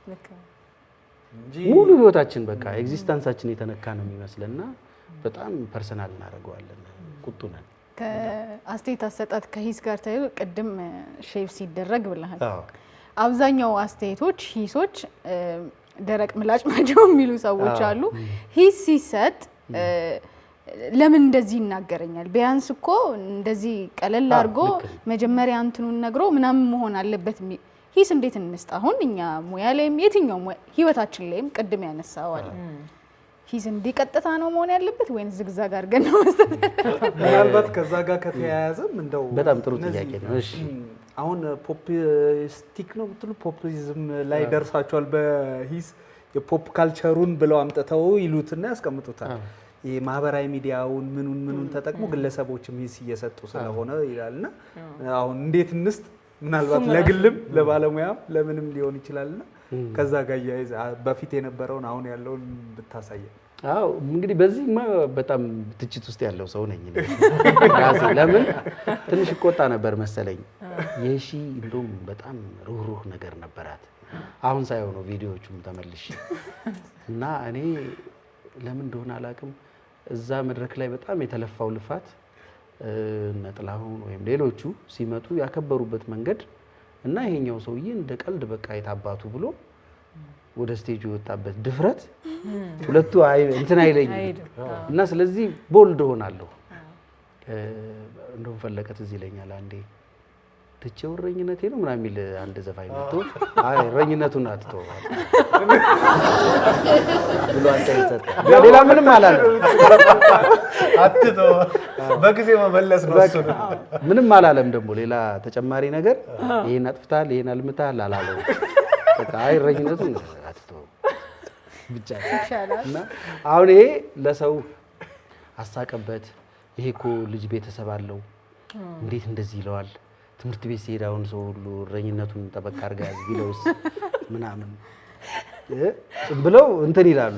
ሙሉ ህይወታችን በቃ ኤግዚስተንሳችን የተነካ ነው የሚመስልና በጣም ፐርሰናል እናደርገዋለን። ቁጡ ነን። ከአስተያየት አሰጣጥ ከሂስ ጋር ተያይዞ ቅድም ሼፕ ሲደረግ ብለሃል። አብዛኛው አስተያየቶች ሂሶች ደረቅ ምላጭ ናቸው የሚሉ ሰዎች አሉ። ሂስ ሲሰጥ ለምን እንደዚህ ይናገረኛል? ቢያንስ እኮ እንደዚህ ቀለል አድርጎ መጀመሪያ እንትኑን ነግሮ ምናምን መሆን አለበት። ሂስ እንዴት እንስጥ? አሁን እኛ ሙያ ላይም የትኛው ህይወታችን ላይም ቅድም ያነሳው አለ ሂስ እንዲቀጥታ ነው መሆን ያለበት ወይስ ዝግዛግ አድርገን ነው መስጠት? ምናልባት ከዛ ጋር ከተያያዘም እንደው በጣም ጥሩ ጥያቄ ነው። እሺ አሁን ፖፕስቲክ ነው ብትሉ ፖፕሊዝም ላይ ደርሳቸዋል። በሂስ የፖፕ ካልቸሩን ብለው አምጥተው ይሉትና ያስቀምጡታል። ይሄ ማህበራዊ ሚዲያውን ምኑን ተጠቅሞ ግለሰቦችም ሂስ እየሰጡ ስለሆነ ይላልና አሁን እንዴት እንስጥ? ምናልባት ለግልም ለባለሙያም ለምንም ሊሆን ይችላልና ከዛ ጋር ያይዛ በፊት የነበረውን አሁን ያለውን ብታሳየን። አዎ እንግዲህ በዚህማ በጣም ትችት ውስጥ ያለው ሰው ነኝ ራሴ። ለምን ትንሽ ቆጣ ነበር መሰለኝ። የሺ እንደውም በጣም ሩህሩህ ነገር ነበራት። አሁን ሳይሆን ነው ቪዲዮዎቹም ተመልሼ እና እኔ ለምን እንደሆነ አላውቅም እዛ መድረክ ላይ በጣም የተለፋው ልፋት ነጥላሁን ወይም ሌሎቹ ሲመጡ ያከበሩበት መንገድ እና ይሄኛው ሰውዬ እንደ ቀልድ በቃ የታባቱ ብሎ ወደ ስቴጁ የወጣበት ድፍረት ሁለቱ እንትን አይለኝም እና ስለዚህ ቦልድ ሆናለሁ። እንደውም ፈለቀት እዚህ ይለኛል አንዴ ትቼው እረኝነቴ ነው ምናምን የሚል አንድ ዘፋኝ መጥቶ አይ እረኝነቱን አትተው ብሎ አስተያየት ሰጠ። ሌላ ምንም አላለም። አትተው በጊዜ መመለስ ነው እሱ ምንም አላለም። ደግሞ ሌላ ተጨማሪ ነገር ይሄን አጥፍታል ይሄን አልምታል አላለው። በቃ አይ እረኝነቱን አትተው ብቻ እና አሁን ይሄ ለሰው አሳቀበት። ይሄ እኮ ልጅ ቤተሰብ አለው እንዴት እንደዚህ ይለዋል? ትምህርት ቤት ሲሄድ አሁን ሰው ሁሉ እረኝነቱን ጠበቅ አድርጋ ያዝ ቢለውስ ምናምን ብለው እንትን ይላሉ።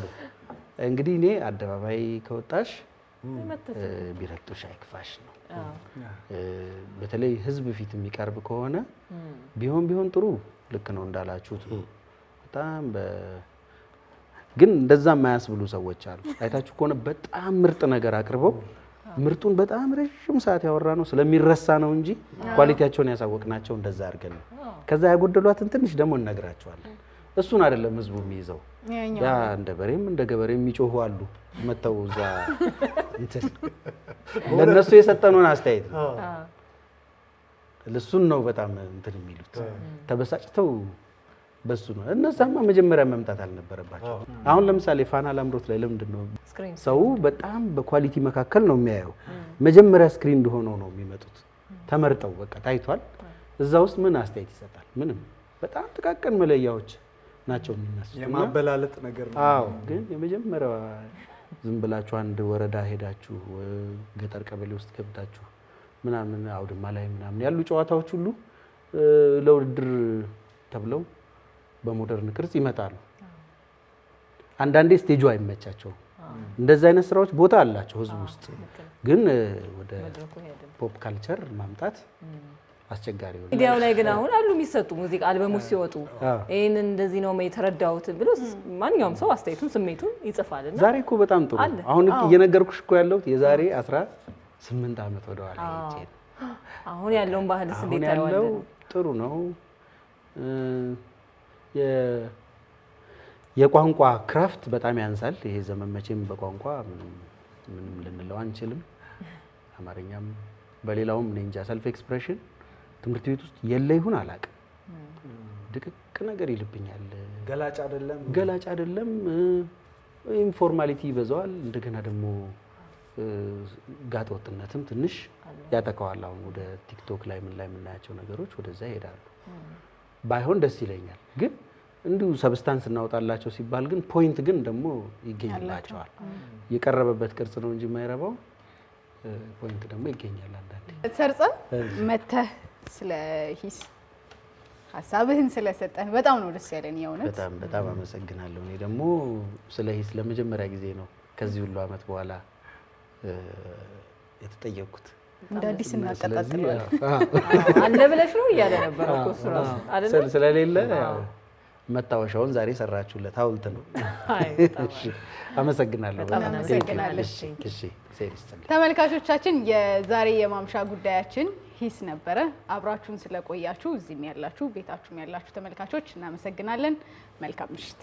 እንግዲህ እኔ አደባባይ ከወጣሽ ቢረግጡሽ አይክፋሽ ነው። በተለይ ህዝብ ፊት የሚቀርብ ከሆነ ቢሆን ጥሩ ልክ ነው እንዳላችሁት ነው። በጣም ግን እንደዛ የማያስብሉ ሰዎች አሉ። አይታችሁ ከሆነ በጣም ምርጥ ነገር አቅርበው ምርጡን በጣም ረጅም ሰዓት ያወራ ነው ስለሚረሳ ነው እንጂ ኳሊቲያቸውን ያሳወቅናቸው እንደዛ አድርገን ነው። ከዛ ያጎደሏትን ትንሽ ደግሞ እነግራቸዋለን። እሱን አይደለም ህዝቡ የሚይዘው። ያ እንደ በሬም እንደ ገበሬም የሚጮሁ አሉ መተው እዛ እንትን ለነሱ የሰጠነውን አስተያየት ነው። እሱን ነው በጣም እንትን የሚሉት ተበሳጭተው በሱ ነው። እነዛማ መጀመሪያ መምጣት አልነበረባቸው። አሁን ለምሳሌ ፋና ላምሮት ላይ ለምንድን ነው ሰው በጣም በኳሊቲ መካከል ነው የሚያየው? መጀመሪያ ስክሪን እንደሆነው ነው የሚመጡት። ተመርጠው በቃ ታይቷል። እዛ ውስጥ ምን አስተያየት ይሰጣል? ምንም። በጣም ጥቃቅን መለያዎች ናቸው የሚነሱት። የማበላለጥ ነገር ነው። አዎ፣ ግን የመጀመሪያው ዝም ብላችሁ አንድ ወረዳ ሄዳችሁ ገጠር ቀበሌ ውስጥ ገብታችሁ ምናምን አውድማ ላይ ምናምን ያሉ ጨዋታዎች ሁሉ ለውድድር ተብለው በሞደርን ቅርጽ ይመጣሉ። አንዳንዴ ስቴጁ አይመቻቸውም። እንደዚህ አይነት ስራዎች ቦታ አላቸው ህዝብ ውስጥ፣ ግን ወደ ፖፕ ካልቸር ማምጣት አስቸጋሪ ነው። ሚዲያው ላይ ግን አሁን አሉ የሚሰጡ ሙዚቃ አልበሞች ሲወጡ ይሄን እንደዚህ ነው የተረዳሁት ብሎ ማንኛውም ሰው አስተያየቱን ስሜቱን ይጽፋልና ዛሬ እኮ በጣም ጥሩ አሁን እየነገርኩሽ እኮ ያለሁት የዛሬ 18 ዓመት ወደኋላ ሄጄ አሁን ያለውን ባህልስ እንዴት ታየዋለህ? ጥሩ ነው። የቋንቋ ክራፍት በጣም ያንሳል። ይሄ ዘመን መቼም በቋንቋ ምንም ልንለው አንችልም። አማርኛም በሌላውም እኔ እንጃ ሰልፍ ኤክስፕሬሽን ትምህርት ቤት ውስጥ የለ ይሁን አላውቅም። ድቅቅ ነገር ይልብኛል። ገላጭ አይደለም። ኢንፎርማሊቲ ይበዛዋል። እንደገና ደግሞ ጋጥ ወጥነትም ትንሽ ያጠቃዋል። አሁን ወደ ቲክቶክ ላይ ምን ላይ የምናያቸው ነገሮች ወደዛ ይሄዳሉ። ባይሆን ደስ ይለኛል። ግን እንዲሁ ሰብስታንስ እናወጣላቸው ሲባል ግን ፖይንት ግን ደግሞ ይገኝላቸዋል። የቀረበበት ቅርጽ ነው እንጂ የማይረባው ፖይንት ደግሞ ይገኛል። አንዳንዴ ሰርጸ መተህ ስለ ሂስ ሀሳብህን ስለሰጠን በጣም ነው ደስ ያለን። የእውነት በጣም አመሰግናለሁ። እኔ ደግሞ ስለ ሂስ ለመጀመሪያ ጊዜ ነው ከዚህ ሁሉ አመት በኋላ የተጠየቅኩት። እንደ አዲስ እናቀጣጥላለን አለ ብለሽ ነው እያለ ነበር እኮ እሱ ራሱ አይደል? ስለሌለ ያው መታወሻውን ዛሬ ሰራችሁለት ሐውልት ነው። እሺ አመሰግናለሁ። ተመልካቾቻችን የዛሬ የማምሻ ጉዳያችን ሂስ ነበረ። አብራችሁን ስለቆያችሁ እዚህም ያላችሁ ቤታችሁም ያላችሁ ተመልካቾች እናመሰግናለን። መልካም ምሽት።